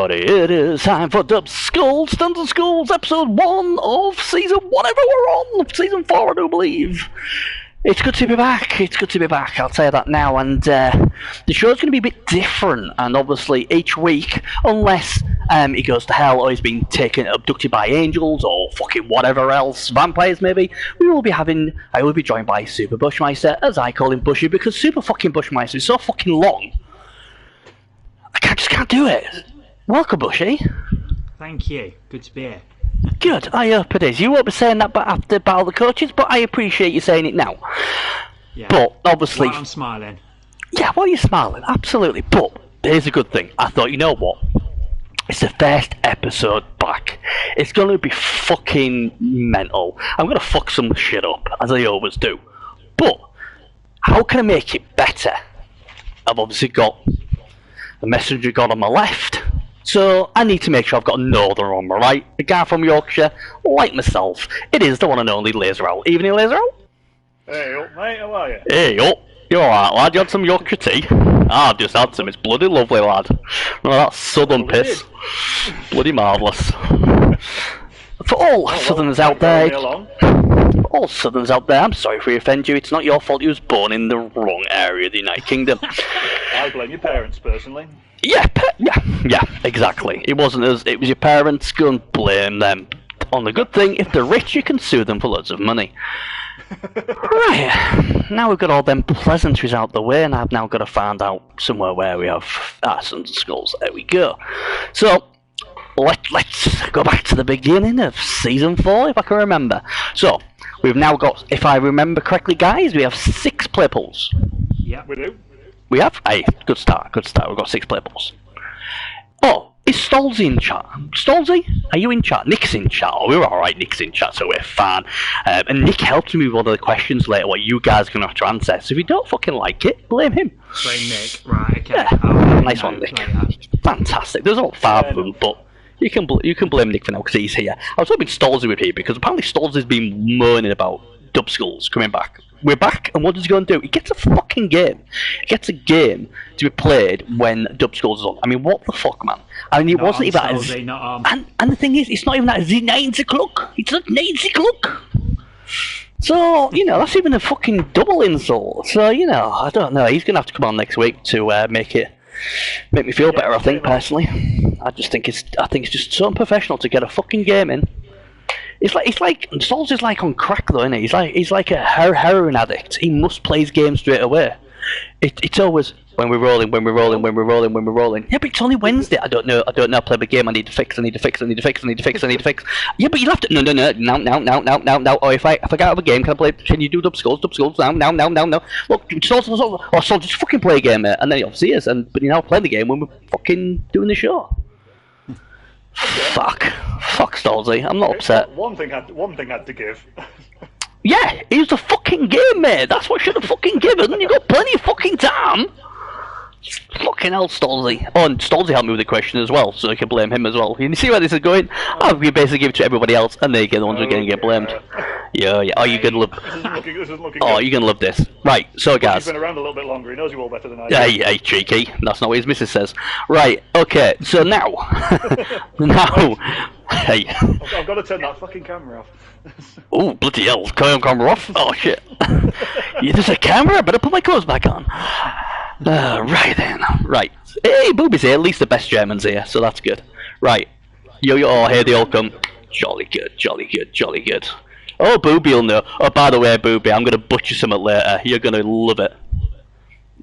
It is time for Dub Skulls, Dungeon Skulls, episode 1 of season whatever we're on, season 4 I do believe. It's good to be back, I'll tell you that now, and the show's going to be a bit different, and obviously each week, unless he goes to hell or he's been abducted by angels or fucking whatever else, vampires maybe, I will be joined by Super Bushmeister, as I call him Bushy, because Super fucking Bushmeister is so fucking long, I just can't do it. Welcome, Bushy. Thank you. Good to be here. Good, I hope it is. You won't be saying that after Battle of the Coaches, but I appreciate you saying it now. Yeah. But, obviously... While I'm smiling. Yeah, why are you smiling? Absolutely. But, here's a good thing. I thought, you know what? It's the first episode back. It's going to be fucking mental. I'm going to fuck some shit up, as I always do. But, how can I make it better? I've obviously got the messenger god on my left, so I need to make sure I've got a northerner on my right. A guy from Yorkshire, like myself. It is the one and only Laser Owl. Evening, Laser Owl. Hey up, mate, how are you? Hey up. You alright, lad? You had some Yorkshire tea? I've just had some. It's bloody lovely, lad. Oh, that southern piss. Bloody marvellous. For all southerners out there... All southerners out there, I'm sorry for offend you. It's not your fault you was born in the wrong area of the United Kingdom. I blame your parents, personally. Yeah, exactly. It wasn't us, it was your parents. Go and blame them. On the good thing, if they're rich, you can sue them for loads of money. Right, now we've got all them pleasantries out the way, and I've now got to find out somewhere where we have Sons and Skulls. There we go. So, let's go back to the beginning of season 4, if I can remember. So, we've now got, if I remember correctly, guys, we have 6 play pools. Yeah, we do. We have? Hey, good start. We've got 6 play pools. Oh, is Stolzy in chat? Stolzy, are you in chat? Nick's in chat. Oh, we're alright, Nick's in chat, so we're fine. And Nick helped me with one of the questions later, what you guys are going to have to answer. So if you don't fucking like it, blame him. Blame Nick. Right, okay. Yeah. Nice one, Nick. Fantastic. There's all 5 of them, but... You can blame Nick for now because he's here. I was hoping Stolzy would be here because apparently Stolzy's been moaning about Dub Skulls coming back. We're back, and what does he go and do? He gets a fucking game. He gets a game to be played when Dub Skulls is on. I mean, what the fuck, man? I mean, it wasn't even that. And the thing is, it's not even that. It's 9 o'clock. It's not 9 o'clock. So, you know, that's even a fucking double insult. So, you know, I don't know. He's gonna have to come on next week to make me feel better. I think personally. I think it's just so unprofessional to get a fucking game in. It's like Souls is like on crack though, isn't he? He's like a heroin addict. He must play his game straight away. It's always when we're rolling. Yeah, but it's only Wednesday. I don't know. I play the game. I need to fix. Yeah, but you'll have to. No. Now. Or if I get out of a game, can you do Dub Skulls? Now. Look, Souls, just fucking play a game, mate. And then he obviously is. But you're now playing the game when we're fucking doing the show. Fuck, Stolzy. I'm not upset. One thing had to give. Yeah, it was the fucking game, mate. That's what I should have fucking given. You got plenty of fucking time. Fucking hell, Stolzy. Oh, and Stolzy helped me with the question as well, so I can blame him as well. You see where this is going? We basically give it to everybody else, and they get the ones who are going to get blamed. Yeah. Oh, you're gonna love. This isn't looking oh, good. You're gonna love this. Right, so guys. He's been around a little bit longer. He knows you all better than I do. Hey, cheeky. That's not what his missus says. Right. Okay. So now, hey. I've got to turn that fucking camera off. Oh, bloody hell! Camera off. Oh shit. Yeah, there's a camera. I better put my clothes back on. Right then. Right. Hey, Booby's here. At least the best German's here, so that's good. Right. Yo, here they all come. Jolly good. Oh, Booby will know. Oh, by the way, Booby, I'm going to butcher something later. You're going to love it.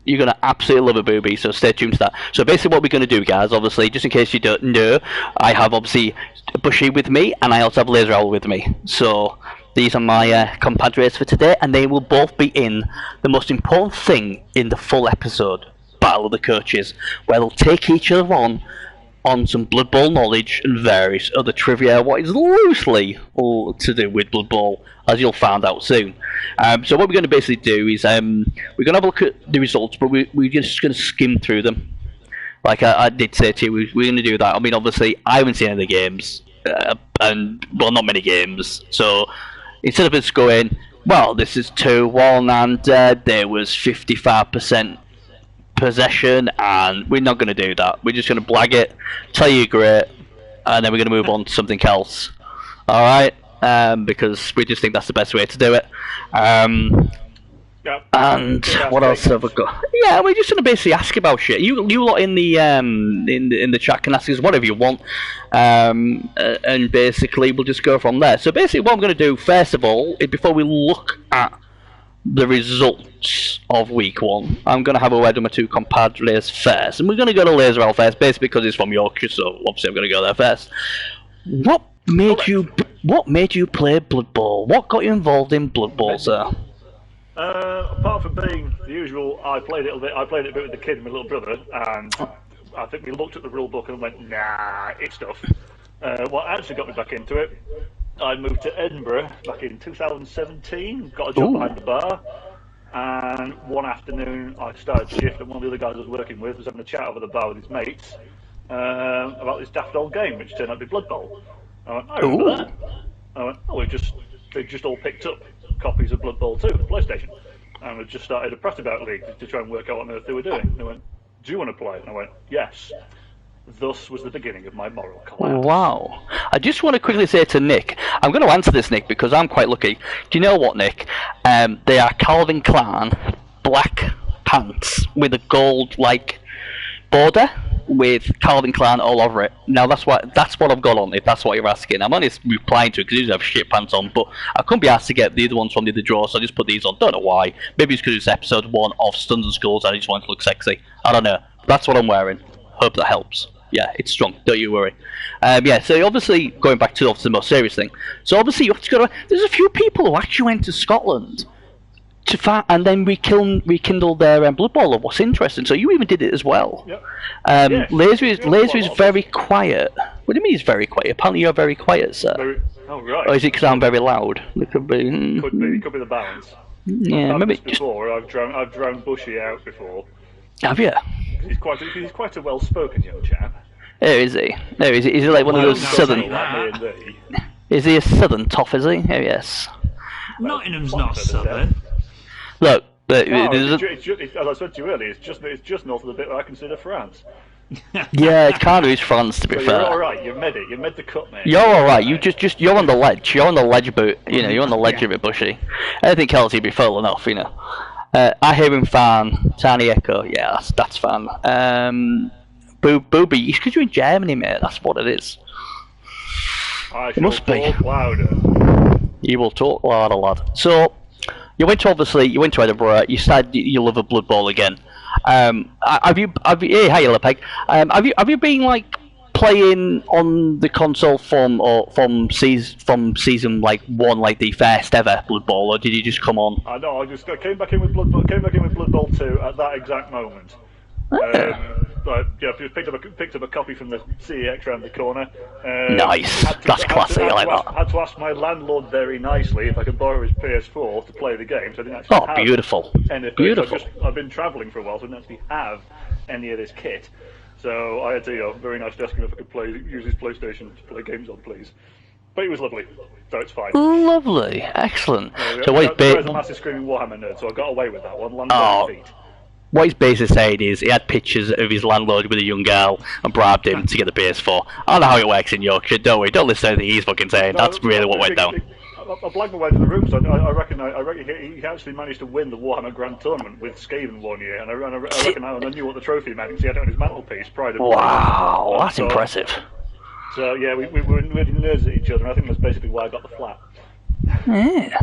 You're going to absolutely love it, Booby, so stay tuned to that. So basically what we're going to do, guys, obviously, just in case you don't know, I have, obviously, Bushy with me, and I also have Laser Owl with me. So these are my compadres for today, and they will both be in the most important thing in the full episode, Battle of the Coaches, where they'll take each other on some Blood Bowl knowledge and various other trivia, what is loosely all to do with Blood Bowl, as you'll find out soon. So what we're going to basically do is we're going to have a look at the results, but we're just going to skim through them. Like I did say to you, we're going to do that. I mean, obviously, I haven't seen any of the games, and well, not many games. So instead of us going, well, this is 2-1, and there was 55% possession, and we're not going to do that. We're just going to blag it, tell you great, and then we're going to move on to something else. All right, because we just think that's the best way to do it. Yeah. And what else have we got? Yeah, we're just going to basically ask about shit. You lot in the chat can ask us whatever you want, and basically we'll just go from there. So basically, what I'm going to do first of all, is before we look at the results of week 1, I'm going to have a word with my 2 compadres first, and we're going to go to Laserwell first, basically because he's from Yorkshire, so obviously I'm going to go there first. What made you play Blood Bowl? What got you involved in Blood Bowl, sir? Apart from being the usual, I played it a bit with the kid and my little brother, and I think we looked at the rule book and went, nah, it's tough. What actually got me back into it, I moved to Edinburgh back in 2017, got a job behind the bar, and one afternoon I started shift, and one of the other guys I was working with was having a chat over the bar with his mates about this daft old game, which turned out to be Blood Bowl. I went, I remember that. I went, oh, they've just all picked up copies of Blood Bowl 2 for the PlayStation, and we just started a press about league to try and work out what on earth they were doing. And they went, do you want to play? And I went, yes. Thus was the beginning of my moral collapse. Wow. I just want to quickly say to Nick, I'm going to answer this, Nick, because I'm quite lucky. Do you know what, Nick? They are Calvin Klein black pants with a gold border with Calvin Klein all over it. Now that's what I've got on, if that's what you're asking. I'm only replying to it because these have shit pants on, but I couldn't be asked to get the other ones from the other drawer, so I just put these on. Don't know why. Maybe it's because it's episode 1 of Stuns and Skulls and I just want to look sexy. I don't know. That's what I'm wearing. Hope that helps. Yeah, it's strong. Don't you worry. Yeah, so obviously, going back to the most serious thing. So obviously, you have to go to... There's a few people who actually went to Scotland and then rekindled their Blood Bowl. What's interesting. So you even did it as well. Yep. Yes. Laser is very quiet. What do you mean he's very quiet? Apparently you're very quiet, sir. Oh, right. Or is it because I'm very loud? It could be. Could be the balance. Yeah, I've maybe. done this before. I've drowned Bushy out before. Have you? He's quite a well-spoken young chap. There is he. There is he. Is he like one of those southern? Like me and thee. Is he a southern toff? Is he? Oh yes. Nottingham's not southern. Look, as I said to you earlier, it's just north of the bit that I consider France. yeah, it kind of is France, to be fair. You're all right. You made it. You made the cut, mate. You're all right. You you're on the ledge. You're on the ledge, but you're on the ledge of it, Bushy. Anything else, you'd be full enough, I hear him fan. Tiny Echo. Yeah, that's fan. Booby, it's because you're in Germany, mate. That's what it is. It must be. Louder. You will talk louder, lad. So, you went to Edinburgh. You started your love of Blood Bowl again. Have you? Hey, hi, Yellow Peg. Have you been playing on the console from season 1, like the first ever Blood Bowl, or did you just come on? I know. I just came back in with Blood Bowl 2 at that exact moment. Picked up a copy from the CEX around the corner. Nice. That's classy. I like that. I had to ask my landlord very nicely if I could borrow his PS4 to play the game. So I didn't actually have beautiful. anything. Beautiful. I've been travelling for a while, so I didn't actually have any of this kit. So I had to, very nice to ask him if I could use his PlayStation to play games on, please. But it was lovely, so it's fine. Lovely, excellent. So there's a massive screaming Warhammer nerd, so I got away with that one. Landed on his feet. What he's basically saying is he had pictures of his landlord with a young girl and bribed him to get the PS4. I don't know how it works in Yorkshire, don't we? Don't listen to anything he's fucking saying. That's really what went down. I blagged my way to the room, so I reckon he actually managed to win the Warhammer Grand Tournament with Skaven one year, and I reckon I knew what the trophy meant because he had it on his mantelpiece prior to. Wow, that's impressive. So yeah, we were really nerds at each other, and I think that's basically why I got the flat. Yeah.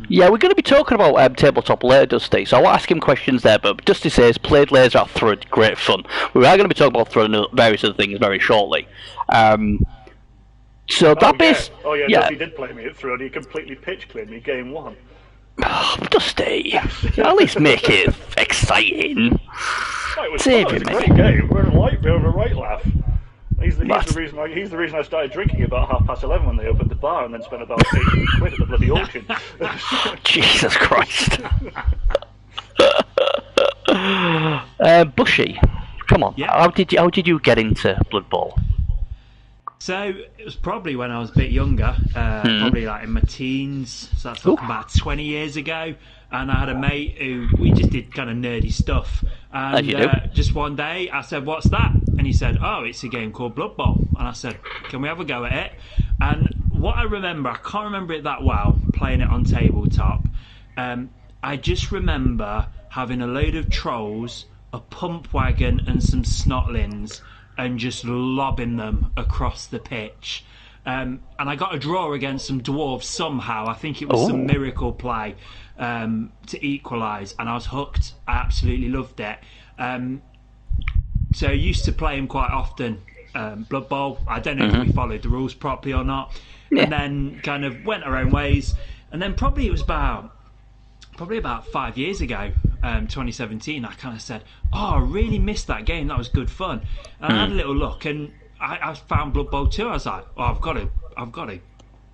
Yeah, we're going to be talking about tabletop later, Dusty, so I won't ask him questions there, but Dusty says, played Laser at Thrud, great fun. We are going to be talking about Thrud and various other things very shortly. So that base... Dusty did play me at Thrud, he completely pitch cleared me game 1. Oh, Dusty, at least make it exciting. It was a great game, we were a right laugh. He's the reason I started drinking about 11:30 when they opened the bar, and then spent about 80 quid at the bloody auction. Jesus Christ! Bushy, come on. Yeah. How did you get into Blood Bowl? So it was probably when I was a bit younger, probably like in my teens. So that's talking about 20 years ago. And I had a mate who we just did kind of nerdy stuff. And just one day I said, "What's that?" And he said, "Oh, it's a game called Blood Bowl." And I said, "Can we have a go at it?" And what I remember, I can't remember it that well, playing it on tabletop. I just remember having a load of trolls, a pump wagon, and some snotlings, and just lobbing them across the pitch. And I got a draw against some dwarves somehow. I think it was some miracle play to equalise, and I was hooked. I absolutely loved it. So I used to play him quite often. Blood Bowl, I don't know if we followed the rules properly or not. And then kind of went our own ways. And then probably 5 years ago, 2017, I kind of said, "Oh, I really missed that game. That was good fun." And I had a little look, and I found Blood Bowl 2. I was like, "Oh, I've got to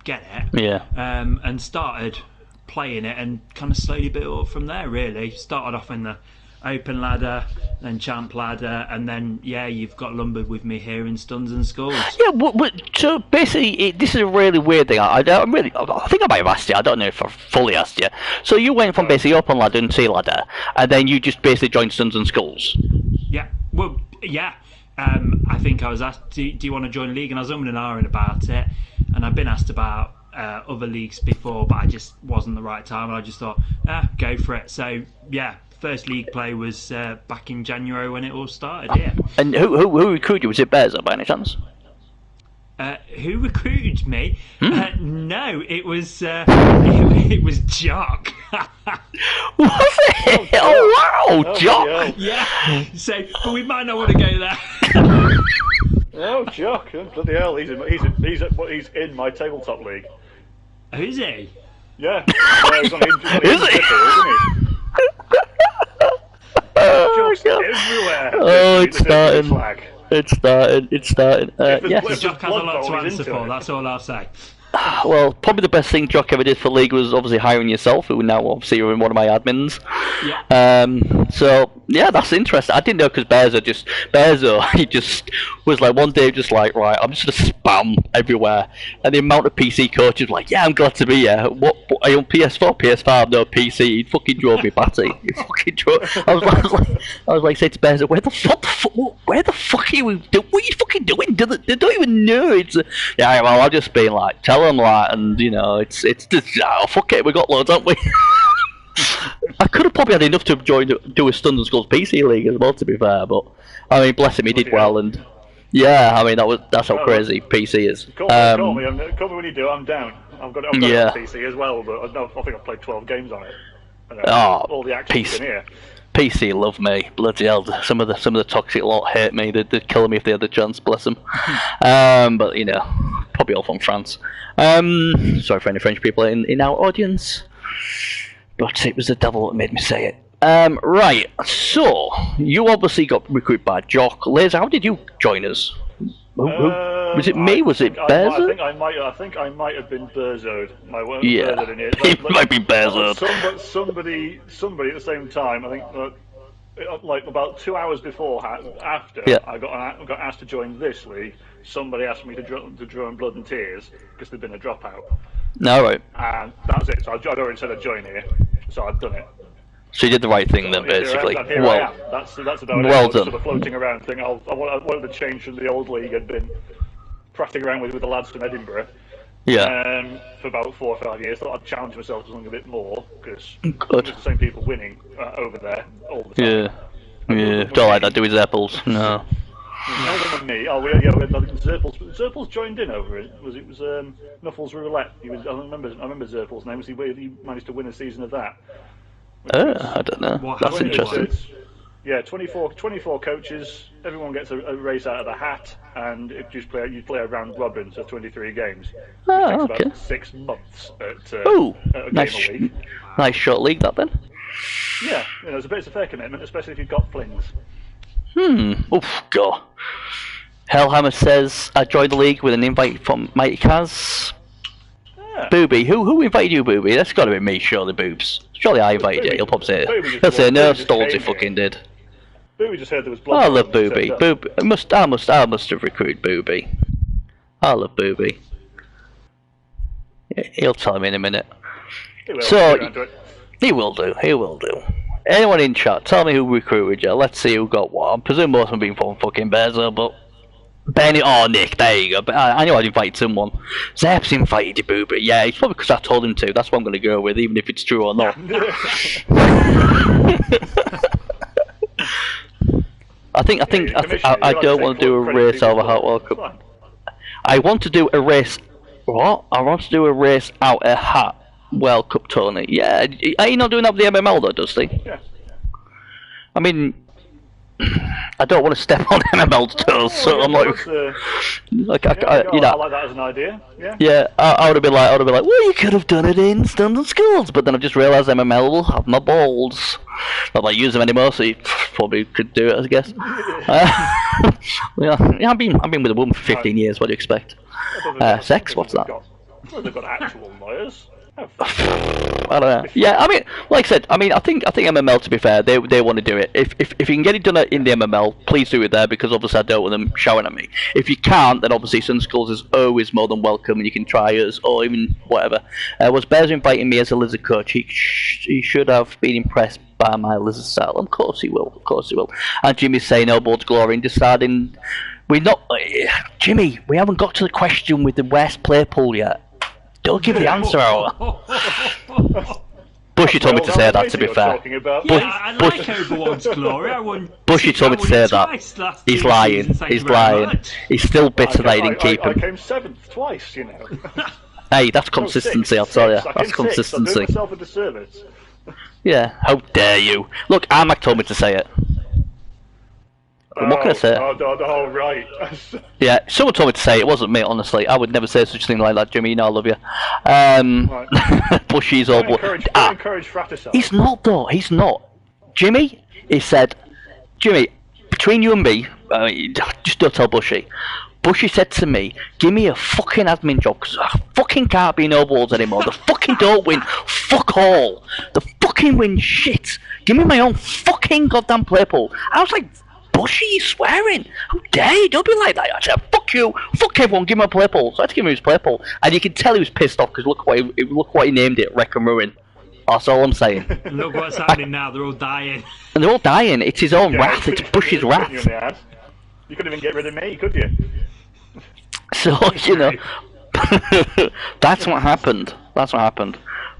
get it." Yeah. And started playing it, and kind of slowly built up from there. Really started off in the open ladder, then champ ladder, and then you've got lumbered with me here in Stuns and Skulls. Yeah, so basically, this is a really weird thing. I think I might have asked you. I don't know if I fully asked you. So you went from basically open ladder and T ladder, and then you just basically joined Stuns and Skulls. Yeah. Well, yeah. I think I was asked, "Do you want to join a league?" And I was umming and ahhing about it, and I've been asked about other leagues before, but I just wasn't the right time, and I just thought, go for it. So yeah. First league play was back in January when it all started. Yeah. And who recruited you? Was it Bears by any chance? Who recruited me? No, it was it was Jock. Was it? Oh wow, Jock! Yeah. So, but we might not want to go there. Oh, Jock! Bloody hell, he's in my tabletop league. Who's he? Yeah. He's on the Is he? isn't he? Jock's everywhere. Oh, it's starting. It's starting. Yes. Jock has a lot to answer for, that's all I'll say. Well, probably the best thing Jock ever did for League was obviously hiring yourself, who now obviously you're in one of my admins. Yeah. So yeah, that's interesting. I didn't know because Bearzo, he just was like one day just like, right, I'm just gonna spam everywhere, and the amount of PC coaches were like, yeah, I'm glad to be here. What are you on PS4, PS5? No PC. He fucking drove me batty. He fucking drove. I was like, say to Bearzo, where the fuck are you? What are you fucking doing? They don't even know. It's yeah. Well, I've just been like, tell them that, and you know, it's just fuck it. We got loads, haven't we? I could have probably had enough to do a Stuns and Skulls PC league as well, to be fair. But I mean, bless him, he did well, and yeah, I mean that's how crazy PC is. Call me when you do. I'm down. I've got it on PC as well, but I think I've played 12 games on it. All the action's in here. PC love me, bloody hell. Some of the toxic lot hate me. They'd kill me if they had the chance, bless them. But you know, probably all from France. Sorry for any French people in our audience, but it was the devil that made me say it. Right, so you obviously got recruited by Jock. Liz, how did you join us? Was it me? Was it Bearzo? I think I might have been Bearzoed. Yeah, it might be Bearzoed. Somebody at the same time. I think like about 2 hours after I got asked to join this league. Somebody asked me to join Blood and Tears because there'd been a dropout. No, right. And that's it. So I'd already said I'd join here, so I'd done it. So you did the right thing then, basically. Here I am. That's about it. Well done. Sort of floating around, thinking I wanted to change from the old league I'd been prattling around with the lads from Edinburgh. Yeah. For about 4 or 5 years, thought I'd challenge myself to something a bit more because the same people winning over there all the time. Yeah. Don't like that. Do his apples. No. Other than me, Zerples joined in over it. It was Knuffles Roulette. I remember Zerples' name. He managed to win a season of that. I don't know. That's interesting. Yeah, 24 coaches. Everyone gets a race out of the hat, and you play a round robin, so 23 games. Oh, it takes okay. about 6 months at a game a week. Nice short league that then. Yeah, it's a fair commitment, especially if you've got flings. Oof, God. Hellhammer says, I joined the league with an invite from Mighty Kaz. Booby, who invited you, Booby? That's got to be me, surely, Boobs. Surely I invited you. He'll probably say, no, Stolzy fucking did. Booby just heard there was blood. I love Booby. I must have recruited Booby. I love Booby. He'll tell me in a minute. He will. So, He will do it. he will do. Anyone in chat, tell me who recruited you. Let's see who got what. I presume most of them being from fucking Bezo, but... Benny, oh Nick, there you go. I knew I'd invite someone. Zeps invited you, Booby. Yeah, it's probably because I told him to. That's what I'm going to go with, even if it's true or not. I don't want to do a race over Hot World Cup. I want to do a race. What? I want to do a race out a Hot World Cup tourney. Yeah, are you not doing that with the MML though, Dusty? Yeah. I mean, I don't want to step on MML's toes, so I'm like, you know, I like that as an idea. Yeah. Yeah, I would have been like, well, you could have done it in Standard Schools, but then I've just realised MML will have my balls. Not that I use them anymore, so you probably could do it, I guess. Yeah, I've been with a woman for 15 years. What do you expect? Sex? What's that? They've got actual lawyers. I don't know. Yeah, I mean, like I said, I think MML, to be fair, they want to do it. If you can get it done in the MML, please do it there, because obviously I don't want them shouting at me. If you can't, then obviously Sun Skulls is always more than welcome, and you can try us, or even whatever. Was Bears inviting me as a lizard coach? He should have been impressed by my lizard style. Of course he will. Of course he will. And Jimmy's saying no board's glory in deciding. Jimmy, we haven't got to the question with the West player pool yet. Don't give the answer out. Bushy told me to say that, to be fair. I like Overwatch's glory. Bushy told me to say that. He's lying. He's lying. He's still bitter that he didn't keep him. I came 7th twice, you know. Hey, that's consistency, I'll tell you. That's consistency. I'm doing myself a disservice. Yeah, how dare you. Look, Armac told me to say it. What can I say? Oh, right. Yeah, someone told me to say it. It wasn't me, honestly. I would never say such a thing like that, Jimmy. You know I love you. Right. Bushy's all... encourage fratricide. He's not, though. He's not. Jimmy, he said... Jimmy, between you and me, just don't tell Bushy. Bushy said to me, give me a fucking admin job, because I fucking can't be in Overwatch anymore. The fucking don't win fuck all. The fucking win shit. Give me my own fucking goddamn play pool. I was like... Bushy, you swearing? How dare you? Don't be like that. I said, fuck you, fuck everyone, give him a play pool. So I had to give him his play pool. And you can tell he was pissed off because look what he named it, Wreck and Ruin. That's all I'm saying. Look what's happening now, they're all dying. And they're all dying. It's his own wrath, it's Bushy's wrath. You couldn't even get rid of me, could you? So, you know, that's what happened. That's what happened.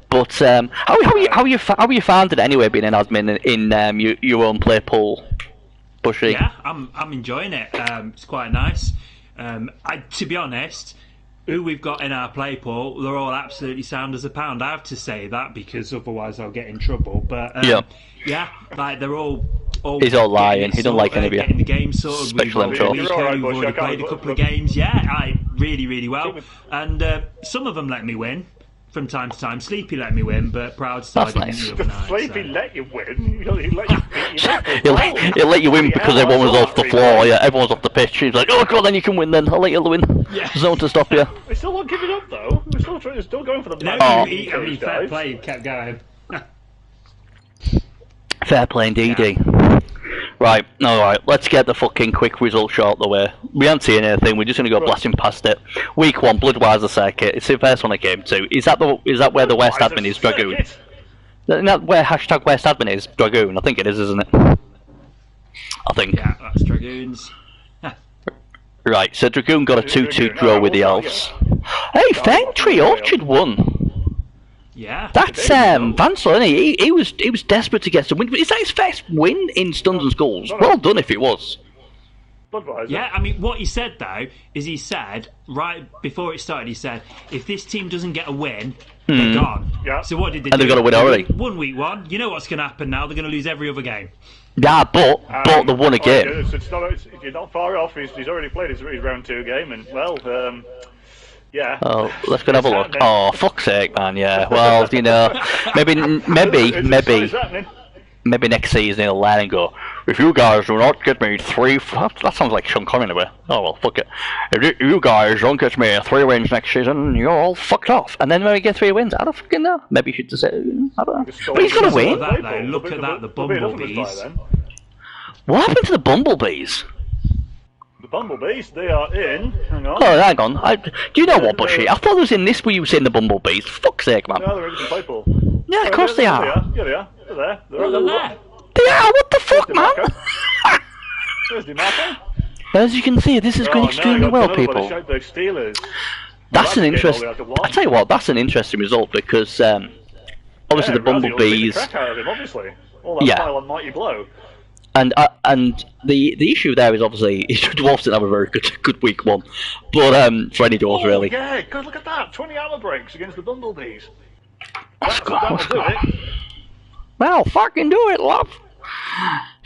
But how you found it anyway, being an admin in your own play pool? Bushy. Yeah, I'm enjoying it. It's quite nice. To be honest, who we've got in our play pool, they're all absolutely sound as a pound. I have to say that because otherwise I'll get in trouble. But yeah, like they're all. He's all lying. He don't like any of you. Getting the game sorted. We've already played a couple of games. Yeah, really well. And some of them let me win. From time to time, Sleepy let me win, but Proud started nice. the other night. Sleepy let you win? He'll let you win because everyone was off the floor, yeah, everyone was off the pitch. He's like, oh god, then you can win then, I'll let you win. Yeah. There's no one to stop you. We're still not giving up though, we're still going for the match. No, fair play, kept going. Fair play indeed. Yeah. Right, alright, let's get the fucking quick result shot the way. We haven't seen anything, we're just going to go blasting past it. Week 1, Bloodweiser circuit, it's the first one I came to. Is that where the West admin is, Dragoon? Isn't that where hashtag West admin is, Dragoon? I think it is, isn't it? I think. Yeah, that's Dragoons. Right, so Dragoon got a 2-2 draw with the Elves. Hey, Fengtree Orchard won! Yeah, that's Vansel, isn't he? He was desperate to get some win. Is that his first win in Stuns and Skulls? Well done if it was. Yeah, I mean, what he said though is he said right before it started, he said if this team doesn't get a win, they're gone. Yeah. So what did they do? And they've got to win already. Won week 1. You know what's going to happen now? They're going to lose every other game. Yeah, but they won a game. You're not far off. He's already played his round 2 game, and well. Yeah. Oh, let's go and have a look. Oh, fuck's sake, man. Yeah. Well, you know, maybe next season he'll let and go. If you guys do not get me 3, that sounds like Sean Connery anyway. Oh well, fuck it. If you guys don't get me 3 wins next season, you're all fucked off. And then when we get 3 wins, I don't fucking know. Maybe you should just say, I don't know. But he's gonna win. Look at that, the Bumblebees. What happened to the Bumblebees? The Bumblebees, they are in. Hang on. Oh, hang on. Do you know what, Bushy? I thought it was in this where you were saying the Bumblebees. For fuck's sake, man. No, they're in Claypool. Yeah, of course they are. Yeah, they are. They're there. They're there. They are. What the fuck, man? Where's DeMarco? As you can see, this is going extremely well, people. That's an interesting. I tell you what, that's an interesting result because obviously the Bumblebees. Obviously, all that pile on Mighty Blow. And the issue there is obviously Dwarfs didn't have a very good week one, but for any Dwarves really. Yeah, good. Look at that, 20 armor breaks against the Bumblebees. That's good. Well, fucking do it, love.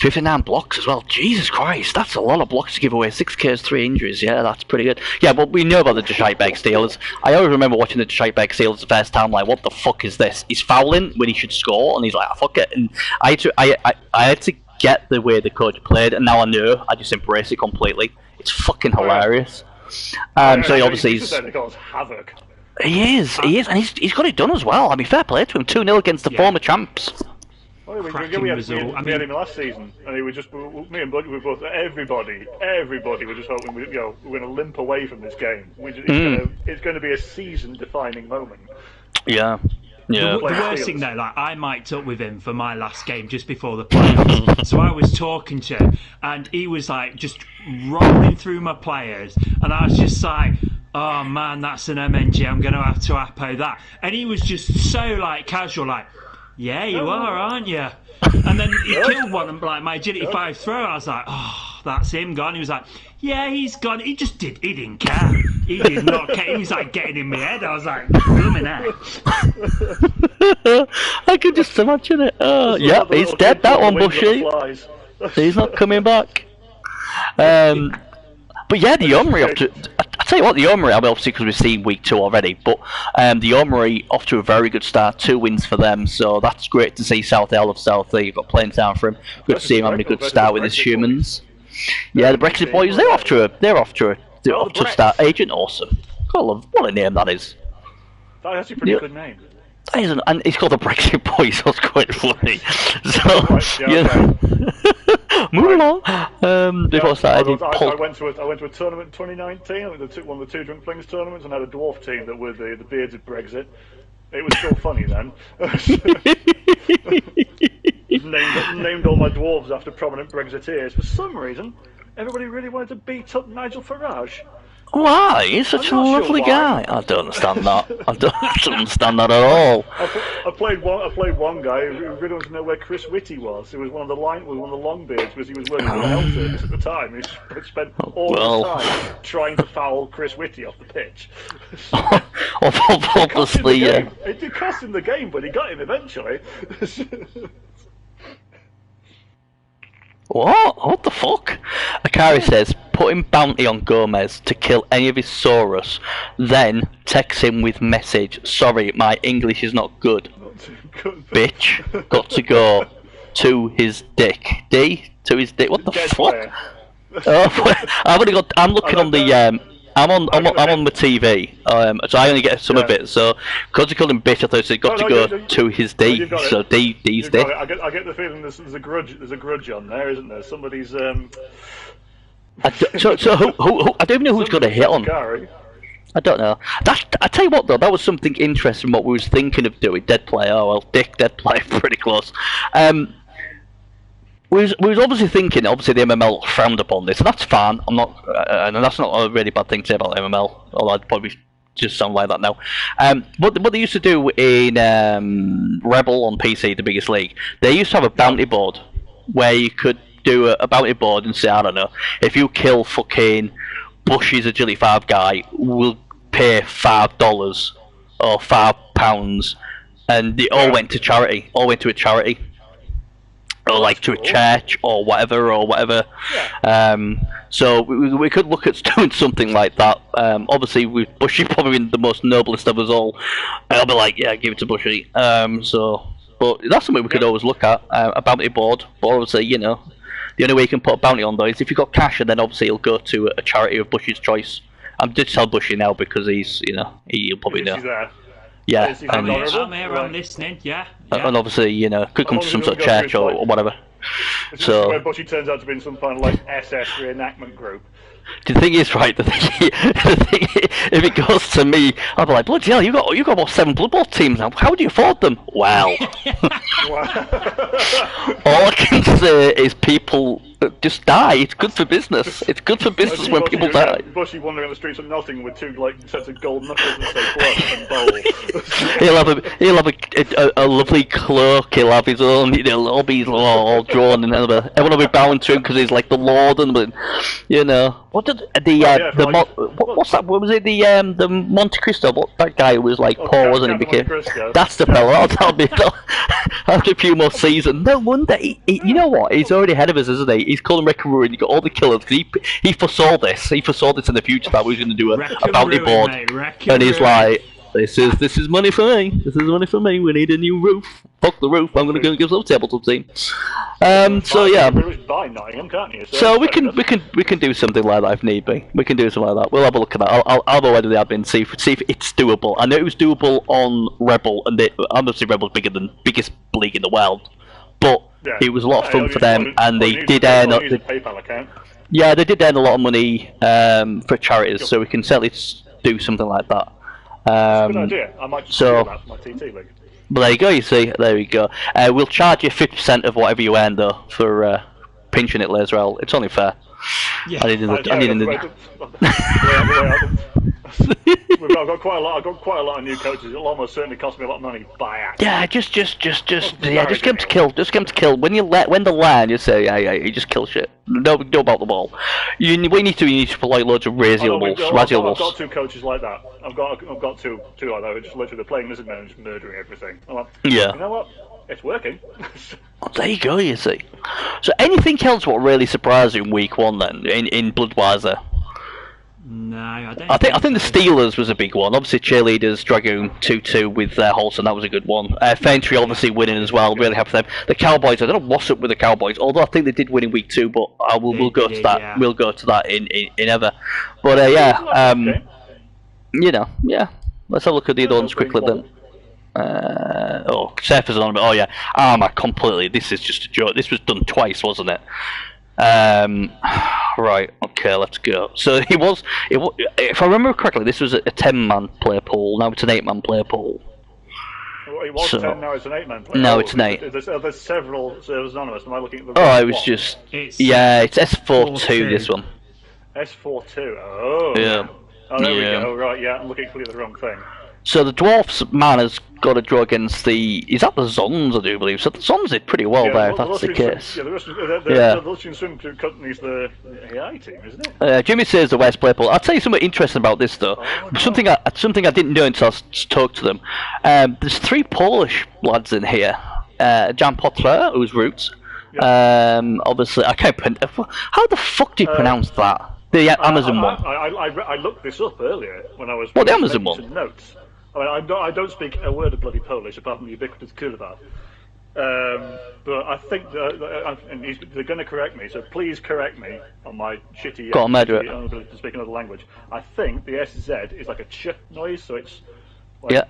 59 blocks as well. Jesus Christ, that's a lot of blocks to give away. 6 Ks, 3 injuries. Yeah, that's pretty good. Yeah, but we know about the Deschiteberg Steelers. I always remember watching the Deschiteberg Steelers the first time. Like, what the fuck is this? He's fouling when he should score, and he's like, fuck it. And I had to get the way the coach played, and now I know. I just embrace it completely. It's fucking hilarious. So obviously he's havoc. He is, and he's got it done as well. I mean, fair play to him. 2-0 against the former champs. Well, we had him last season, and he was just me and Buddy were both. Everybody were just hoping we're going to limp away from this game. It's going to be a season-defining moment. Yeah. Yeah. The worst thing though, like I mic'd up with him for my last game just before the playoffs. So I was talking to him, and he was like just rolling through my players, and I was just like, "Oh man, that's an MNG. I'm going to have to Apo that." And he was just so like casual, like, "Yeah, you are, aren't you?" And then he killed one, and like my agility 5 throw, I was like, "Oh, that's him gone." He was like, "Yeah, he's gone." He didn't care. He did not care. He was like getting in my head. I was like, blooming heck. I could just imagine it. Oh, yeah, he's dead, that one, Bushy. He's not coming back. But yeah, the Armory off to... I tell you what, the Armory, I mean, obviously because we've seen week 2 already, but the Armory off to a very good start, 2 wins for them, so that's great to see South L of South Lee. You've got playing time for him. Good to see him having a good start with his humans. Yeah, the Brexit boys, they're off to a start. Agent Awesome. God, what a name that is. That's actually a pretty good name. That isn't, and he's called the Brexit boys, so it's quite funny. So, moving on. Before I started, I went to a tournament in 2019. I went to one of the 2 Drink Flings tournaments and had a dwarf team that were the beards of Brexit. It was still funny then. named all my dwarves after prominent Brexiteers. For some reason, everybody really wanted to beat up Nigel Farage. Why? He's such a lovely guy. I don't understand that. I don't understand that at all. I played one guy who really wanted to know where Chris Whitty was. He was one of the Longbeards because he was working for the health service at the time. He spent all the time trying to foul Chris Whitty off the pitch. Obviously, yeah. It did cost him the game, but he got him eventually. What the fuck? Akari says, putting bounty on Gomez to kill any of his Saurus, then text him with message, "Sorry, my English is not good. Bitch, got to go to his dick." To his dick? What the fuck? I'm looking on the, I'm on my TV, so I only get some of it. So, because you called him bitch, I thought it got to go to his D. So D's dick. I get the feeling there's a grudge on there, isn't there? Somebody's who I don't even know who's got a hit on. I don't know. I tell you what though, that was something interesting. What we was thinking of doing. Dead play. Oh well, dead play, pretty close. We was obviously thinking. Obviously, the MML frowned upon this, and that's fine. I'm not, and that's not a really bad thing to say about MML. Although I'd probably just sound like that now. What they used to do in Rebel on PC, the biggest league, they used to have a bounty board where you could do a bounty board and say, I don't know, if you kill fucking Bush's Agility 5 guy, we'll pay $5 or £5, and they all went to charity. All went to a charity. Or like to a church or whatever. So we could look at doing something like that. Obviously, with Bushy probably the most noblest of us all, I'll be like, yeah, give it to Bushy. But that's something we could always look at, a bounty board. But obviously, you know, the only way you can put a bounty on though is if you've got cash, and then obviously it'll go to a charity of Bushy's choice. I'm just tell Bushy now because he's, you know, he'll probably know. Yeah, I'm here, I'm listening, yeah. And obviously, you know, could come to some sort of church or whatever. So where Bushy turns out to be in some kind of like SS reenactment group. The thing is, right, if it goes to me, I'll be like, bloody hell, you got about 7 Blood Bowl teams now. How do you afford them? Well, all I can say is people just die. It's good for business. It's good for business when people die. Bushy wandering on the streets of Nottingham with 2 sets of gold knuckles and say blood and bowl. he'll have a lovely cloak. He'll have his own lobbies all drawn, and everyone will be bowing to him because he's like the Lord, and what did what's that? What was it? The Monte Cristo? What that guy who was like Paul, wasn't he? That's the fella. That'll be after a few more seasons. No wonder. You know what? He's already ahead of us, isn't he? He's calling Wreck and Ruin. You got all the killers. He foresaw this. He foresaw this in the future that we were going to do a bounty board, and he's like, "This is money for me. This is money for me. We need a new roof. Fuck the roof. I'm going to go and give some tabletop team." So yeah. So we can do something like that if need be. We can do something like that. We'll have a look at that. I'll have a word with the admin, see if it's doable. I know it was doable on Rebel, and obviously Rebel's biggest league in the world, but it was a lot of fun for them, and they did earn. Yeah, they did earn a lot of money for charities, so we can certainly do something like that. Good idea. I might just do that for my TT league. But there you go, you see. There we go. We'll charge you 50% of whatever you earn, though, for pinching it, Laserel. It's only fair. Yeah. I've got quite a lot of new coaches. It'll almost certainly cost me a lot of money by accident. Yeah, just get him to kill. Just get him to kill. When they land, you say, yeah, you just kill shit. No about the ball. You need to put like loads of Raziel wolves. I've got 2 coaches like that. I've got 2 like that who just literally playing lizard men and just murdering everything. I'm like, yeah. You know what? It's working. There you go. You see. So anything else what really surprised you in week 1 then in Bloodweiser? No, I don't. I think the Steelers was a big one. Obviously, Cheerleaders, Dragoon 2-2 with Holson. That was a good one. Faintry obviously winning as well. Really happy for them. The Cowboys. I don't know what's up with the Cowboys. Although I think they did win in week 2, but we'll go to that. Yeah. We'll go to that in ever. But yeah. Let's have a look at the other ones quickly then. Seth is on about. Oh yeah, Armour completely. This is just a joke. This was done twice, wasn't it? Right. Okay, let's go. So it was. If I remember correctly, this was a 10-man player pool. Now it's an 8-man player pool. Well, it was 10. Now it's an 8-man player. No, it's an 8. There's several servers anonymous. Am I looking at the? Oh, it was just. It's S42. This one. S42. Oh. Yeah. Oh, there we go. Right. Yeah, I'm looking clearly at the wrong thing. So the Dwarfs man has got to draw against is that the Zons, I do believe. So the Zons did pretty well there, if that's the case. The Russian swim company's the AI team, isn't it? Jimmy says the West Playpool. I'll tell you something interesting about this, though. Something I didn't know until I talked to them. There's 3 Polish lads in here. Jan Potter, who's roots. Obviously, I can't pronounce. How the fuck do you pronounce that? The Amazon one. I looked this up earlier when I was. What, the Amazon one? Notes. I mean, I don't speak a word of bloody Polish apart from the ubiquitous Kurva. But I think they're going to correct me, so please correct me on my shitty inability to speak another language. I think the SZ is like a ch noise, so it's like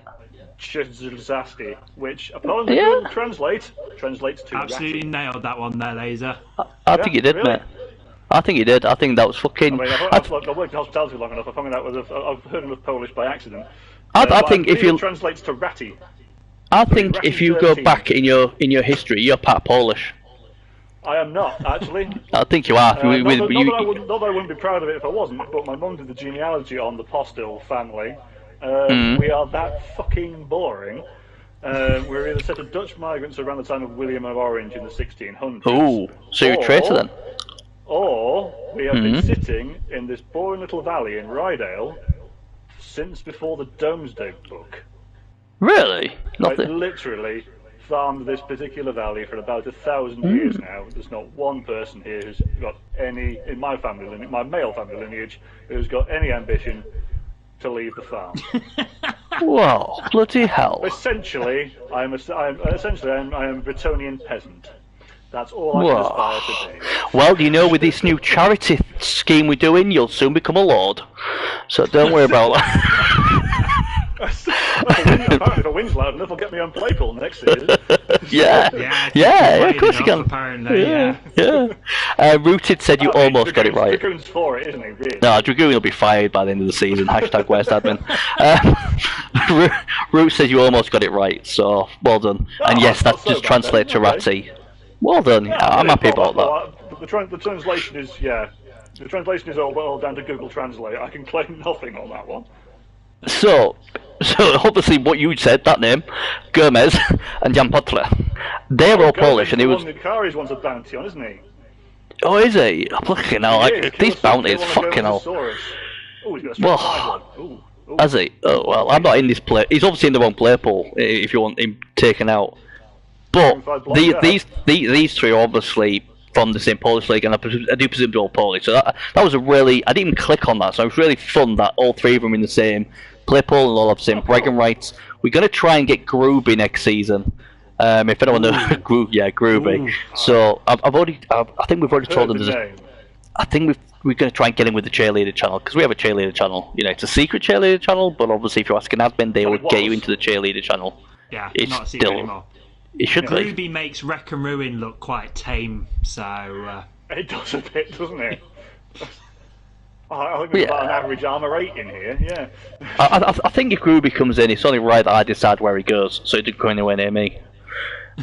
Chzasti, which apparently translates to absolutely ratty. Nailed that one there, Laser. I think you did, really? Mate. I think you did. I think that was fucking. I mean, I've worked in hospitality long enough. I found out I've heard enough Polish by accident. I think if you translates to ratty. I think if you go back in your history, you're part Polish. I am not actually. I think you are. Not that I wouldn't be proud of it if I wasn't. But my mum did the genealogy on the Postil family. We are that fucking boring. We're either a set of Dutch migrants around the time of William of Orange in the 1600s. Oh, so you're a traitor then? Or we have been sitting in this boring little valley in Rydale since before the Domesday Book. Really? I've literally farmed this particular valley for about 1,000 years now. There's not one person here who's got any, in my family lineage, my male family lineage, who's got any ambition to leave the farm. Whoa, bloody hell. Essentially, I am a Bretonian peasant. That's all I can aspire to be. Well, you know, with this new charity scheme we're doing, you'll soon become a lord. So don't worry about that. Apparently, if I wind's loud enough, I'll get my own play pool next season. Yeah, of course you can. Apparently, Rooted said you almost got it right. Dragoon's for it, isn't he? Really? No, Dragoon will be fired by the end of the season. Hashtag worst admin. Root says you almost got it right, so well done. And yes, that just translates to Ratty. Well done. I'm happy about that. The translation is The translation is all down to Google Translate. I can claim nothing on that one. So obviously what you said, that name, Gomez and Jan Potler, they're all Polish, and he was... Kari's one's a bounty on, isn't he? Oh, is he? Fucking hell, these bounties, fucking hell. Oh, he's got a straight one. Has he? Oh, well, I'm not in this play. He's obviously in the wrong play pool, if you want him taken out. But these three are obviously from the same Polish league, and I do presume they're all Polish. So that was a really... I didn't even click on that, so it was really fun that all three of them are in the same play pool and all have the same bragging rights. We're going to try and get Groovy next season. If anyone knows Groovy. So I think we've already told them I think we're going to try and get him with the cheerleader channel, because we have a cheerleader channel. You know, it's a secret cheerleader channel, but obviously if you ask an admin, they will get you into the cheerleader channel. Yeah, it's not a secret anymore. It should be. Ruby makes Wreck and Ruin look quite tame, so... It does a bit, doesn't it? I think there's about an average armour rating here, yeah. I think if Ruby comes in, it's only right that I decide where he goes, so he doesn't go anywhere near me.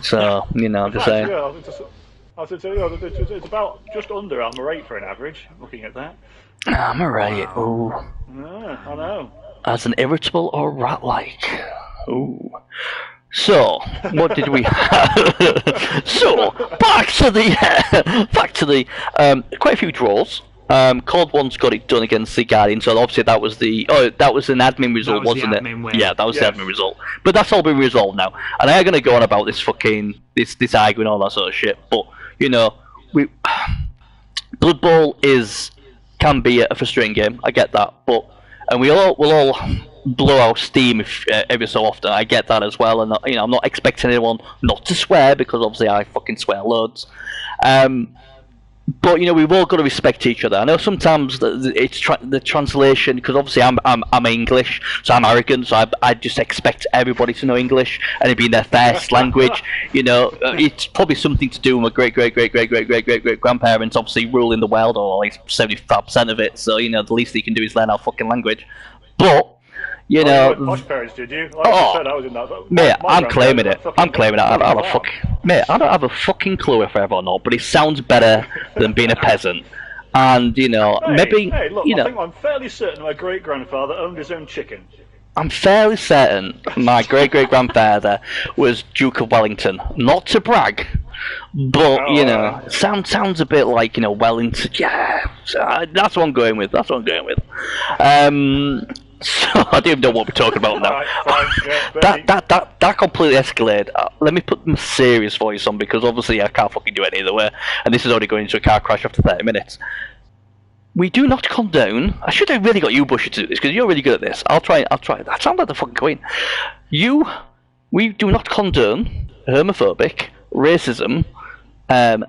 So, you know, I'm just saying. Yeah, it's about just under armour 8 for an average, looking at that. Armour 8, ooh. Yeah, I know. As an irritable or rat-like. Ooh. So, what did we have? So, back to the quite a few draws. Cold One's got it done against the Guardian, so obviously that was an admin result, wasn't it? Yeah, that was the admin result. But that's all been resolved now. And I'm going to go on about this fucking this arguing all that sort of shit. But you know, Blood Bowl can be a frustrating game. I get that, and we'll all blow out steam every so often. I get that as well, and you know, I'm not expecting anyone not to swear, because obviously I fucking swear loads. But you know, we've all got to respect each other. I know sometimes it's the translation, because obviously I'm English, so I'm arrogant, so I just expect everybody to know English and it being their first language. You know, it's probably something to do with my great grandparents obviously ruling the world, or at least 75% of it. So you know, the least they can do is learn our fucking language. But you know, posh parents, did you? Like I said, I was in that. Mate, I'm claiming it. I don't have a fucking clue if I have or not, but it sounds better than being a peasant. And you know, look, I think I'm fairly certain my great grandfather owned his own chicken. I'm fairly certain my great grandfather was Duke of Wellington. Not to brag, but you know, sounds a bit like, you know, Wellington. Yeah, that's what I'm going with. So I don't even know what we're talking about now. That completely escalated. Let me put my serious voice on, because obviously I can't fucking do it either way, and this is already going into a car crash after 30 minutes. We do not condone. I should have really got you, Bushy, to do this, because you're really good at this. I'll try. I sound like the fucking queen. We do not condone homophobic, racism,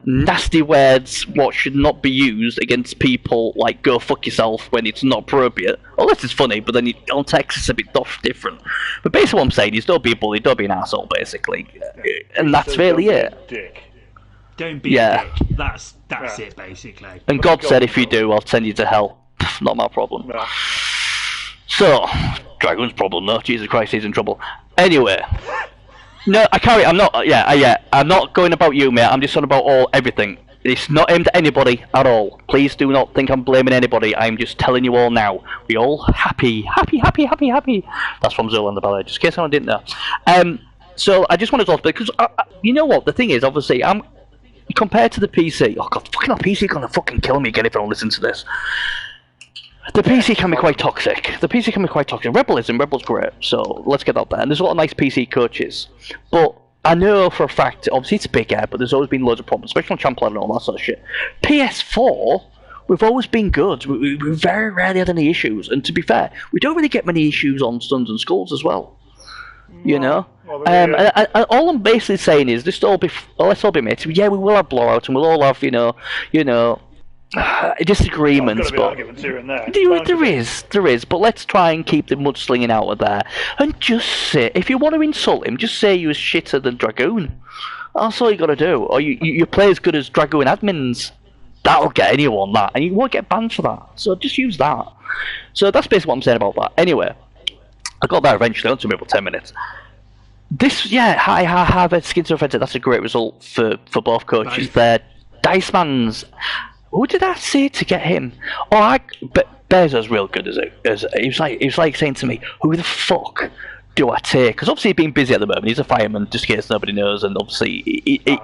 nasty words what should not be used against people, like go fuck yourself, when it's not appropriate. Unless it's funny, but then on text it's a bit different. But basically what I'm saying is, don't be a bully, don't be an asshole, basically. And that's really it. Dick. Don't be a dick. That's it, basically. And God said if you do, I'll send you to hell. Not my problem. No. So, Dragon's problem though. Jesus Christ, he's in trouble. Anyway. No, I'm not. I'm not going about you, mate. I'm just on about everything. It's not aimed at anybody at all. Please do not think I'm blaming anybody. I'm just telling you all now. We all happy. That's from Zoolander, by the way, just in case anyone didn't know. So I just want to talk about, because you know what? The thing is, obviously, I'm compared to the PC. Oh god, fucking hell, PC gonna fucking kill me again if I don't listen to this. The PC can be quite toxic. Rebel's great, so let's get out there. And there's a lot of nice PC coaches. But I know for a fact, obviously it's bigger, but there's always been loads of problems, especially on Champ Level and all that sort of shit. PS4, we've always been good. We very rarely had any issues. And to be fair, we don't really get many issues on Sons and Skulls as well. You know? And all I'm basically saying is, let's all be mates. Yeah, we will have blowouts, and we'll all have, you know, disagreements, but here and there. There is, but let's try and keep the mudslinging out of there, and just say, if you want to insult him, just say he was shitter than Dragoon. That's all you got to do. Or you play as good as Dragoon admins. That'll get anyone that, and you won't get banned for that. So just use that. So that's basically what I'm saying about that. Anyway, I got there eventually. It took me about 10 minutes. Harvard Skinter offensive. That's a great result for both coaches there. Diceman's. Who did I say to get him? Bezos real good as he was like saying to me, who the fuck do I take? Because obviously he's been busy at the moment. He's a fireman, just in case nobody knows, and obviously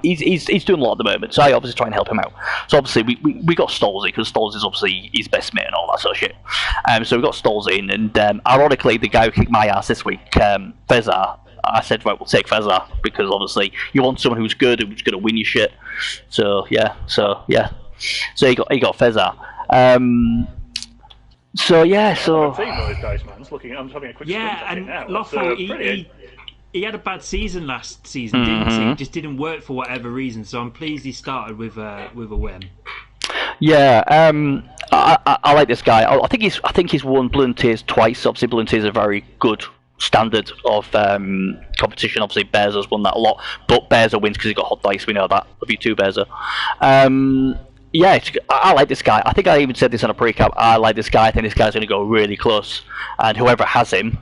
he's doing a lot at the moment. So I obviously try and help him out. So obviously we got Stolzy, because Stolzy is obviously his best mate and all that sort of shit. So we got Stolzy in, and ironically the guy who kicked my ass this week, Fezar, I said, right, we'll take Fezar, because obviously you want someone who's good, who's going to win your shit. So he got Fezar. I'm having a quick and Lothal, he had a bad season last season, didn't he? It just didn't work for whatever reason. So I'm pleased he started with a win. Yeah, I like this guy. I think he's won Bloom Tears twice. Obviously, Bloom Tears is a very good standard of competition. Obviously, Bearzer won that a lot, but Bearzer wins because he got hot dice. We know that. Love you too, Bearzer. I like this guy. I think I even said this on a pre-cap. I like this guy. I think this guy's going to go really close, and whoever has him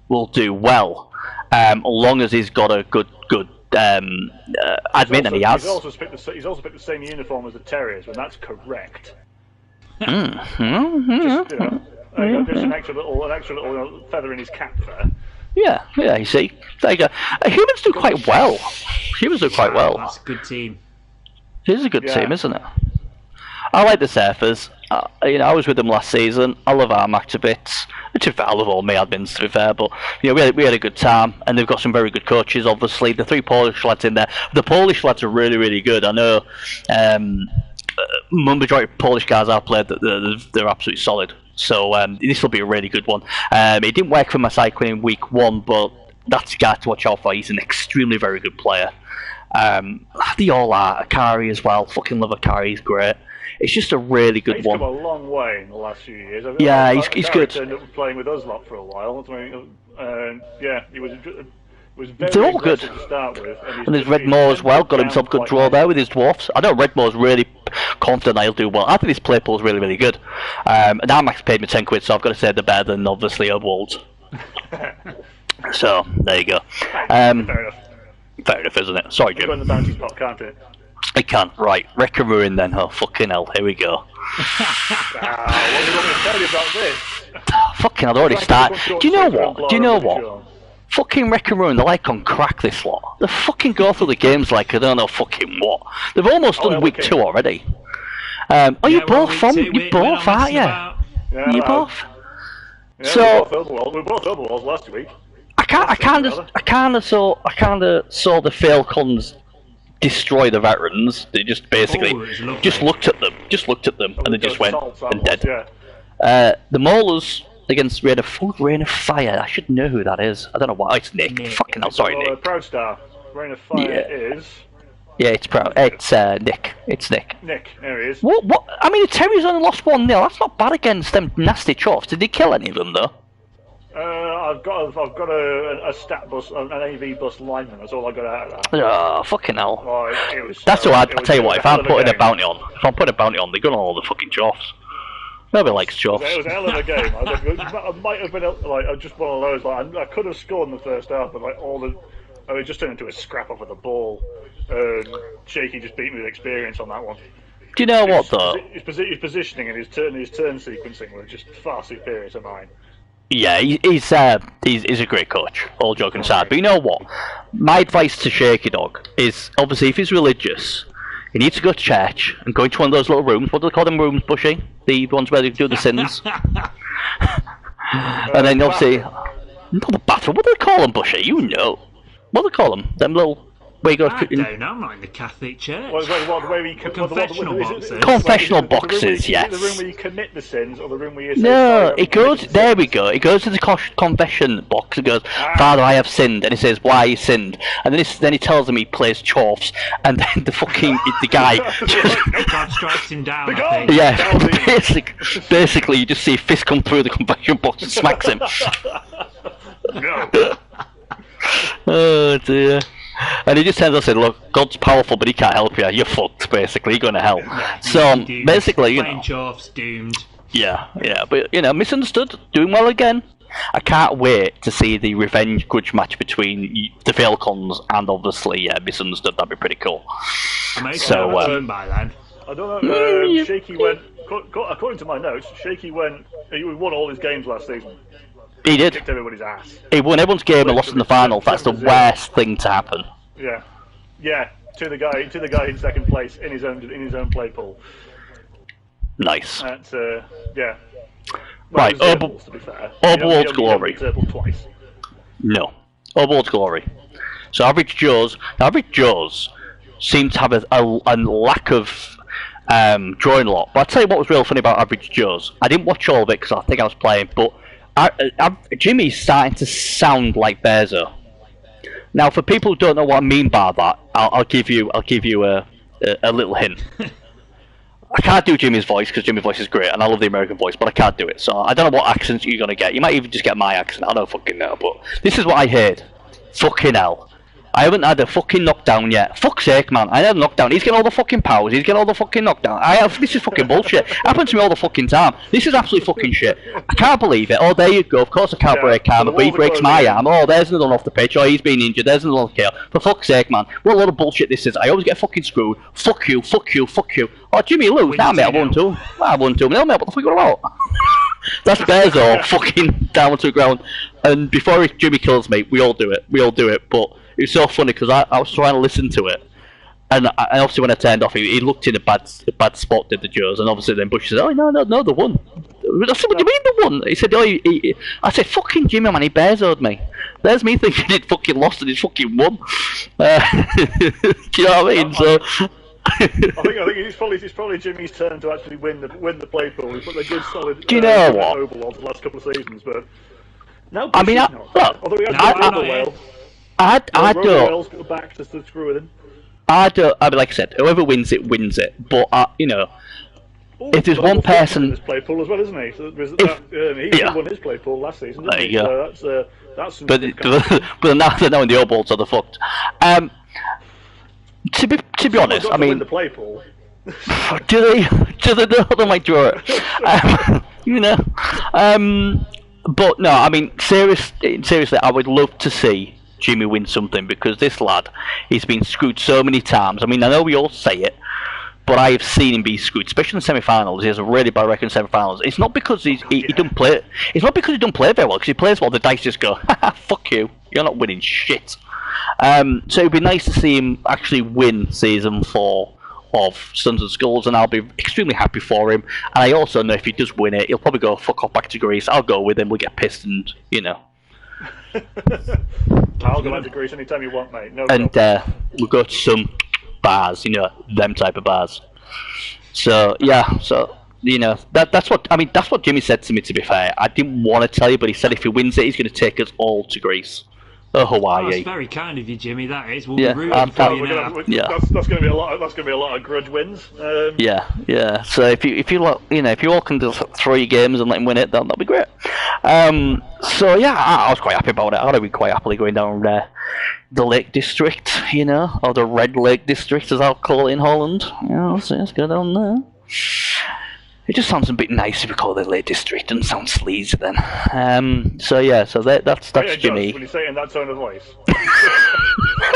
will do well, as long as he's got a good admin, and he has. He's also picked the same uniform as the Terriers, and that's correct. Just an extra little feather in his cap there. Yeah, you see. There you go. Humans do quite well. That's a good team. It is a good team, isn't it? I like the Surfers. I was with them last season. I love Armac to bits. I love all my admins, to be fair, but we had a good time, and they've got some very good coaches. Obviously, the 3 Polish lads in there. The Polish lads are really, really good. I know. Majority of Polish guys I've played, they're absolutely solid. So this will be a really good one. It didn't work for my cycling in week 1, but that's a guy to watch out for. He's an extremely very good player. They all are. Akari as well. Fucking love Akari. He's great. It's just a really good one. He's come a long way in the last few years. He's good. He turned up playing with us lot for a while. He was very They're all good. to start with. And there's Redmore as well. Got himself a good draw there with his dwarfs. I know Redmore's really confident he'll do well. I think his play pool is really, really good. And Armax paid me 10 quid, so I've got to say they're better than obviously Oberwald. So there you go. Fair enough. Fair enough, isn't it? Sorry, Jim. Go in the bounty spot, can't it? It can. Right. Wreck and Ruin then. Oh, fucking hell. Here we go. What do you want me to tell you about this? Fucking hell, they already started. Do you know what? Fucking Wreck and Ruin, they're like on crack, this lot. They fucking go through the games like I don't know fucking what. They've almost done week 2 already. You both, aren't you? Yeah, you both? Yeah, so we both Oberwalls last week. I kind of saw the Falcons destroy the veterans. They just basically looked at them, and they just went and dead. Yeah. The Maulers against Rain of Fire. I should know who that is. I don't know why. Oh, it's Nick. Fucking hell, sorry, Nick. Proud Star. Rain of Fire is. Yeah, it's Nick. It's Nick. Nick, there he is. What? I mean, the Terriers only lost 1-0. That's not bad against them nasty chuffs. Did they kill any of them though? I've got a stat bus, an AV bus lineman. That's all I got out of that. Oh, fucking hell! That's what I tell you what. If I'm putting a bounty on, they're going on all the fucking chuffs. Nobody likes chuffs. It was a hell of a game. I might have been just one of those. Like I could have scored in the first half, but it just turned into a scrap off of the ball. Shaky just beat me with experience on that one. Do you know what though? His positioning and his turn sequencing were just far superior to mine. Yeah, he's a great coach, all joking aside. But you know what? My advice to Shaky Dog is, obviously, if he's religious, he needs to go to church and go into one of those little rooms. What do they call them rooms, Bushy? The ones where they do the sins. And then, obviously... Not the bathroom. What do they call them, Bushy? You know. What do they call them? Them little where you go. I don't know. I'm not in the Catholic Church. Confessional boxes. Confessional boxes, yes. The room where you commit the sins, or the room where you say, No, it goes. There we go. It goes to the confession box. It goes, Father, I have sinned, and he says, why you sinned, and then he tells him he plays chorfs, and then the guy. God strikes him down. Yeah, basically, you just see a fist come through the confession box and smacks him. No. Oh dear. And he just turns and said, look, God's powerful, but he can't help you. You're fucked, basically. You're going to hell. So, basically, Playing chorfs, doomed. Yeah, but, misunderstood. Doing well again. I can't wait to see the revenge grudge match between the Falcons and, obviously, misunderstood. That'd be pretty cool. So, by then. I don't know. Shaky went, according to my notes, Shaky won all his games last season. He did. Kicked everybody's ass. He won everyone's game and lost in the final. That's the worst thing to happen. Yeah. To the guy in second place in his own play pool. Nice. That's yeah. Well, right, to be fair. Overworld's Glory. Twice. No, Overworld's Glory. So Average Joe's seem to have a lack of drawing lot. But I'll tell you what was real funny about Average Joe's. I didn't watch all of it because I think I was playing, but Jimmy's starting to sound like Bearzo. Now, for people who don't know what I mean by that, I'll give you a little hint. I can't do Jimmy's voice because Jimmy's voice is great, and I love the American voice, but I can't do it. So I don't know what accent you're gonna get. You might even just get my accent. I don't fucking know, but this is what I heard. Fucking hell. I haven't had a fucking knockdown yet. Fuck's sake, man. I had a knockdown. He's getting all the fucking powers. He's getting all the fucking knockdown. This is fucking bullshit. Happens to me all the fucking time. This is absolutely fucking shit. I can't believe it. Oh, there you go. Of course I can't break arm, but he breaks my arm. Oh, there's another one off the pitch. Oh, he's been injured. There's another kill. For fuck's sake, man. What a lot of bullshit this is. I always get fucking screwed. Fuck you. Oh, Jimmy, lose. Nah, mate, I won too. I won too. No, mate, what the fuck are you about? That's Bearzo fucking down to the ground. And before Jimmy kills me, we all do it. But it was so funny because I was trying to listen to it, and obviously when I turned off, he looked in a bad spot, did the Joes, and obviously then Bush said, "Oh no, they won." I said, "What do you mean they won?" He said, "Oh, I said, fucking Jimmy, man, he Bearzo'd me." There's me thinking he'd fucking lost and he'd fucking won. Do you know what I mean? So. I think it's probably Jimmy's turn to actually win the play pool. He's put a good solid. Do you know what? Overworld the last couple of seasons, but now I mean, although he had I don't. Go back to screw with him. I mean, like I said, whoever wins it wins it. But if there's one person in his play pool as well, isn't he? So he won his play pool last season. Didn't he? So that's. But now they're in the Overworld, so they're fucked. To be honest, I mean, win the play pool. do they know they might draw it? But no, I mean, seriously, I would love to see Jimmy win something because this lad, he's been screwed so many times. I mean, I know we all say it, but I have seen him be screwed, especially in the semi-finals. He has a really bad record in semi-finals. It's not because he doesn't play. It's not because he doesn't play very well. Because he plays well, the dice just go, "Fuck you, you're not winning shit." So it'd be nice to see him actually win season 4 of Sons and Skulls, and I'll be extremely happy for him. And I also know if he does win it, he'll probably go fuck off back to Greece. I'll go with him. We'll get pissed, and I'll go back to Greece anytime you want, mate. No. And we'll go to some bars, them type of bars. So that's what Jimmy said to me. To be fair, I didn't want to tell you, but he said if he wins it, he's going to take us all to Greece. Hawaii. That's very kind of you, Jimmy. That is. We'll be rooting for you now. That's going to be a lot. That's going to be a lot of grudge wins. Yeah. So if you all can do 3 games and let him win it, that'll be great. So yeah, I was quite happy about it. I'd be quite happily going down the Lake District, or the Red Lake District, as I'll call it in Holland. So let's go down there. It just sounds a bit nice if we call it Lake District. Doesn't sound sleazy then. So that's Jimmy. When you say it in that tone of voice.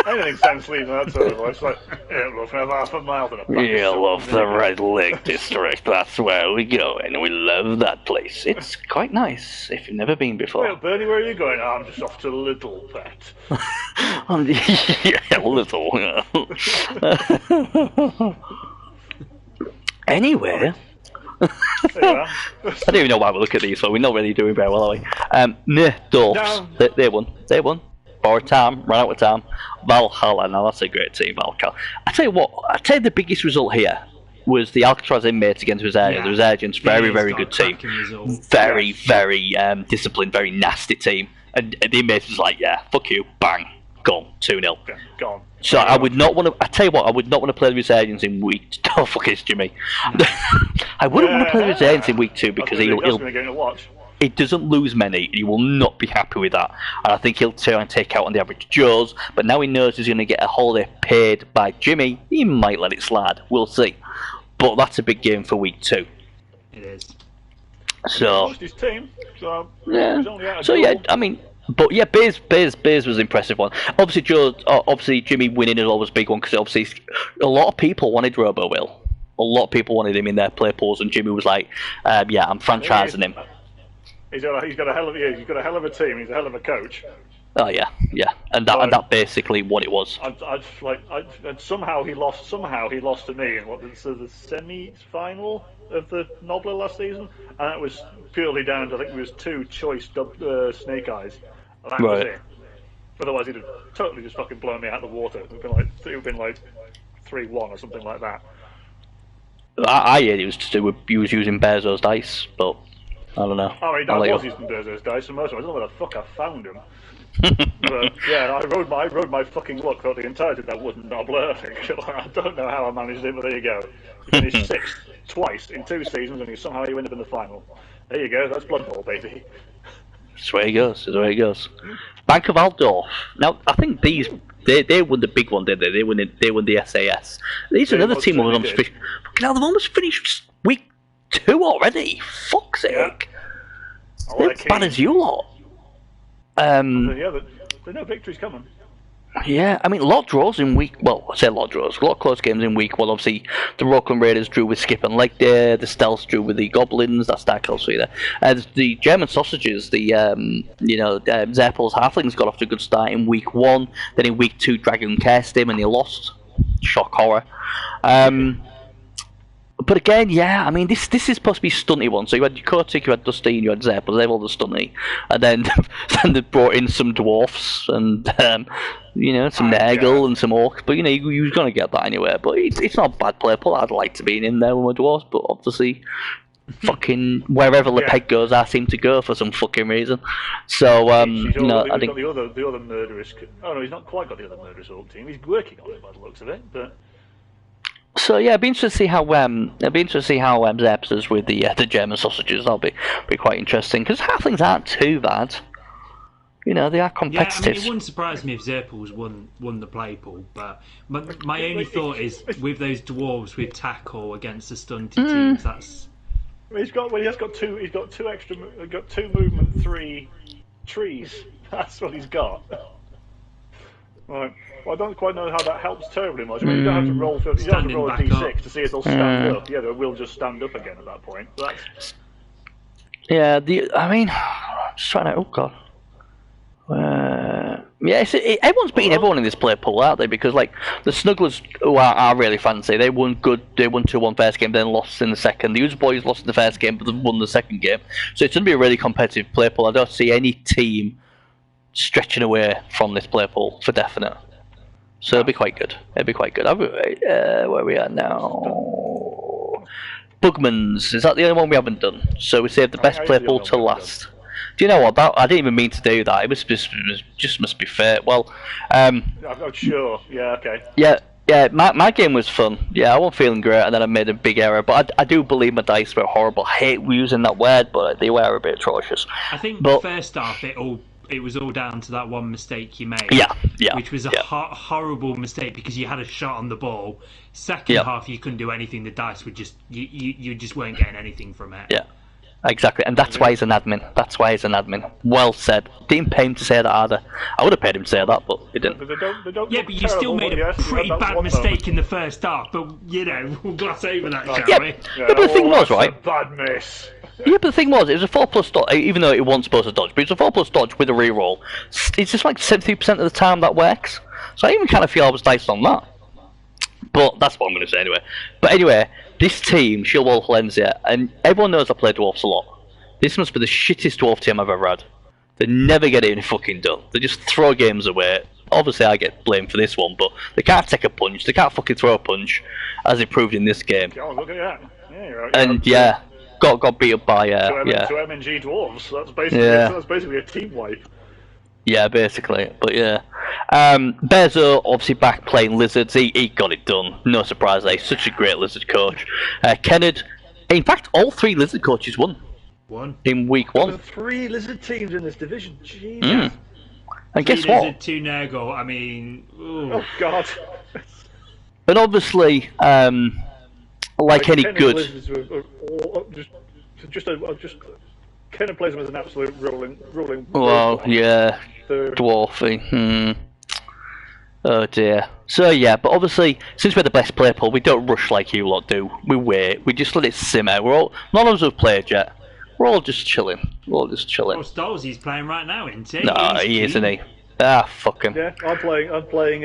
Anything sounds sleazy in that tone of voice. Like, we'll have half a mile to the You love the Red Lake District. That's where we go, and we love that place. It's quite nice if you've never been before. Well, Bernie, where are you going? I'm just off to Little Pet. Little. Anyway. I don't even know why we look at these, so we're not really doing very well, are we? They won. borrowed time, ran out of time. Valhalla, now that's a great team, Valhalla. I tell you the biggest result here was the Alcatraz inmates against Resurgence. The Resurgence, very good team. Very disciplined, very nasty team. And the inmates was like, yeah, fuck you, bang, gone, 2-0. Yeah, gone. So I would not want to. I tell you what, I would not want to play the Resurgence in week. Oh fuck, it's Jimmy. I wouldn't want to play the Resurgence in week 2 because he doesn't lose many. He will not be happy with that, and I think he'll try and take out on the average Joes. But now he knows he's going to get a holiday paid by Jimmy. He might let it slide. We'll see. But that's a big game for week 2. It is. So his team. So yeah. So yeah, I mean, but yeah, Bears was an impressive one. Obviously Jimmy winning is always a big one because obviously a lot of people wanted Robo Will. A lot of people wanted him in their play pools, and Jimmy was like, "Yeah, I'm franchising him." He's got a hell of a team. He's a hell of a coach. Oh yeah, and that basically what it was. And somehow he lost to me in the semi-final of the Nobler last season, and that was purely down to I think it was 2 choice Snake Eyes. And that was it. Otherwise, he'd have totally just fucking blown me out of the water. It would have been like 3-1 or something like that. I heard it was to do with he was using Bezos dice, but I don't know. Oh, he was using Bezos dice for most of it. I don't know where the fuck I found him. But yeah, I rode my fucking luck throughout the entirety of that wooden Nobler. I don't know how I managed it, but there you go. He finished 6th twice in 2 seasons, and somehow he ended up in the final. There you go. That's Blood Bowl, baby. That's where he goes. That's where he goes. Bank of Altdorf. Now, I think they won the big one, did they? They won the SAS. These are another team who was almost finished. Now they've almost finished week 2 already. Fuck's sake. They're as bad as you lot. Yeah, there's no victories coming. Yeah, I mean, a lot of draws in week. Well, I say a lot of draws. A lot of close games in week 1. Obviously, the Rockland Raiders drew with Skip and Leg Day. The Stealth drew with the Goblins. That's Dark Elves for you there. The German Sausages, the Zerpol's Halflings got off to a good start in week 1. Then in week 2, Dragon cursed him and he lost. Shock horror. But again, yeah, I mean, this is supposed to be a stunty one. So you had Kotick, you had Dustin, you had Zerpol, they've all the stunty. And then they brought in some dwarfs and, some Nurgle and some orcs. But, you was going to get that anyway. But it's not a bad play pool. I'd like to be in there with my dwarfs, but obviously, fucking wherever Lepeg goes, I seem to go for some fucking reason. So, I think... Got the other murderous... Oh, no, he's not quite got the other murderous orc team. He's working on it by the looks of it, but... So yeah, it'd be interesting to see how Zerps is with the German Sausages. That'll be quite interesting because halflings aren't too bad. They are competitive. Yeah, I mean, it wouldn't surprise me if Zerpals won the play pool, but my only thought is with those dwarves with tackle against the stunted teams, that's. He's got two movement 3 trees. That's what he's got. Right. Well, I don't quite know how that helps terribly much. I mean, you don't have to roll a d6 to see if they'll stand up. Yeah, they will just stand up again at that point. But that's... Yeah, I'm just trying to... Oh, God. Everyone's beating everyone in this play pool, aren't they? Because, the Snugglers, who are really fancy, they won 2-1 first game, then lost in the second. The User Boys lost in the first game, but they won the second game. So it's going to be a really competitive play pool. I don't see any team stretching away from this play pool for definite. So it'll be quite good. Where are we at now? Bugman's. Is that the only one we haven't done? So we saved the best play pool till last. Do you know what? I didn't even mean to do that. It must be fair. Well, I'm not sure. Yeah, okay. Yeah, my game was fun. Yeah, I wasn't feeling great, and then I made a big error. But I do believe my dice were horrible. I hate using that word, but they were a bit atrocious. I think the first half it was all down to that one mistake you made. Yeah. Which was a horrible mistake because you had a shot on the ball. Second half, you couldn't do anything. The dice would just you just weren't getting anything from it. Yeah, exactly. And that's why he's an admin. Well said. Didn't pay him to say that either. I would have paid him to say that, but he didn't. They don't but you still made a pretty bad mistake in the first half. But we'll gloss over that, shall we? But the thing was, right? Bad miss. Yeah, but the thing was, it was a 4+ dodge, even though it wasn't supposed to dodge, but it's a 4+ dodge with a reroll. It's just 70% of the time that works. So I even kind of feel I was diced on that. But that's what I'm going to say anyway. But anyway, this team, Shieldwall Valencia, and everyone knows I play dwarfs a lot. This must be the shittest dwarf team I've ever had. They never get it fucking done. They just throw games away. Obviously, I get blamed for this one, but they can't take a punch. They can't fucking throw a punch, as it proved in this game. Oh, look at that. Yeah, you're right. And yeah, got beat up by two MNG dwarves. That's basically a team wipe. Yeah, basically. But yeah, Bezo obviously back playing Lizards. He got it done. No surprise. He's such a great Lizard coach. Kennard, in fact, all 3 Lizard coaches won. In week 1. There are 3 Lizard teams in this division. Jesus. And guess what? Lizard, 2 Nurgle. I mean, ooh. Oh God. And obviously, like any good. Kennard plays him as an absolute ruling. Well, yeah, dwarfy. Oh dear. So yeah, but obviously, since we're the best player pool, we don't rush like you lot do. We wait. We just let it simmer. None of us have played yet. We're all just chilling. Well, Stolzy's playing right now, isn't he? No, he isn't he? Ah, fuck him. Yeah, I'm playing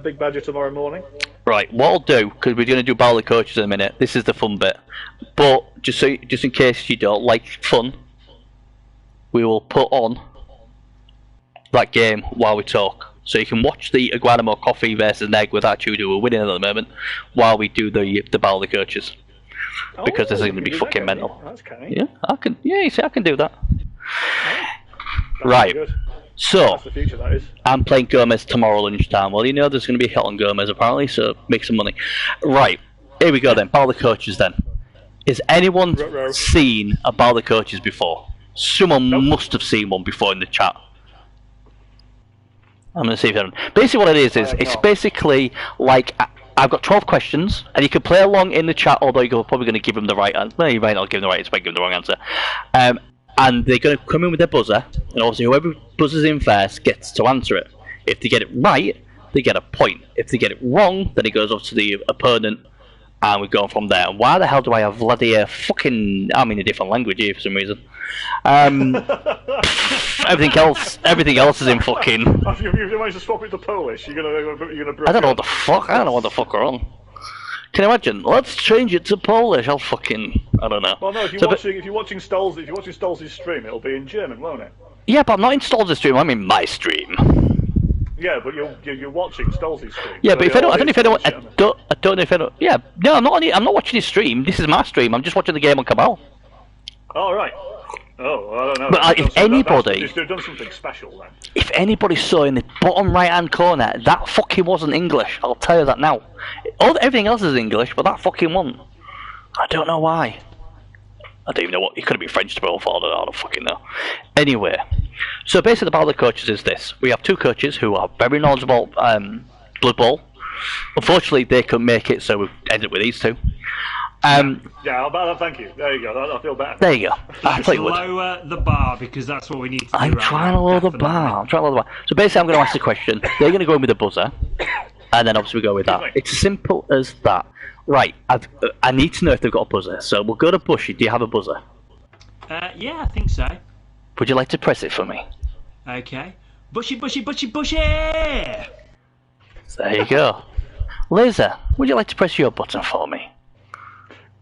Big Badger tomorrow morning. Right, what I'll do, because we're going to do Battle of the Coaches in a minute, this is the fun bit. But, just in case you don't like fun, we will put on that game while we talk. So you can watch the Iguanamo Coffee versus Neg with Archie, who are winning at the moment, while we do the Battle of the Coaches. Because this is going to be fucking mental. That's kind. Yeah, I can. Yeah, you see, I can do that. Right. So, that's the future, that is. I'm playing Gomez tomorrow lunchtime. Well, you know there's going to be a hit on Gomez apparently, so make some money. Right, here we go then. Battle of the Coaches then. Has anyone seen a Battle of the Coaches before? Someone must have seen one before in the chat. I'm going to see if anyone. Basically what it is it's basically like I've got 12 questions, and you can play along in the chat, although you're probably going to give them the right answer. No, you might not give them the right answer, you might give them the wrong answer. And they're going to come in with their buzzer, and obviously whoever buzzes in first gets to answer it. If they get it right, they get a point. If they get it wrong, then it goes off to the opponent, and we go from there. And why the hell do I have Vladimir fucking... I'm in a different language here for some reason. Everything else is in fucking... You managed to swap it to Polish. You're gonna I don't know what the fuck. I don't know what the fuck we're on. Can you imagine? Let's change it to Polish. I don't know. Well, no. If you're watching Stolzy's stream, it'll be in German, won't it? Yeah, but I'm not in Stolzy's stream. I'm in my stream. Yeah, but you're watching Stolzy's stream. Yeah, so but I don't know if anyone. Yeah, no, I'm not watching his stream. This is my stream. I'm just watching the game on Cabal. Oh right. Oh, I don't know. But if anybody, they've done something special then. If anybody saw in the bottom right-hand corner, that fucking wasn't English. I'll tell you that now. Everything else is English, but that fucking one. I don't know why. I don't even know what. It could have been French to both. I don't fucking know. Anyway, so basically the Battle of the Coaches is this: we have 2 coaches who are very knowledgeable Blood Bowl. Unfortunately, they couldn't make it, so we've ended up with these 2. Yeah, thank you. There you go. I feel better. There you go. I thought you would. Lower the bar because that's what we need to do. I'm trying to lower the bar. So basically, I'm going to ask the question. They're going to go in with the buzzer, and then obviously we go with that. It's as simple as that. Right. I need to know if they've got a buzzer. So we'll go to Bushy. Do you have a buzzer? Yeah, I think so. Would you like to press it for me? Okay. Bushy, Bushy, Bushy, Bushy! There you go. Liza, would you like to press your button for me?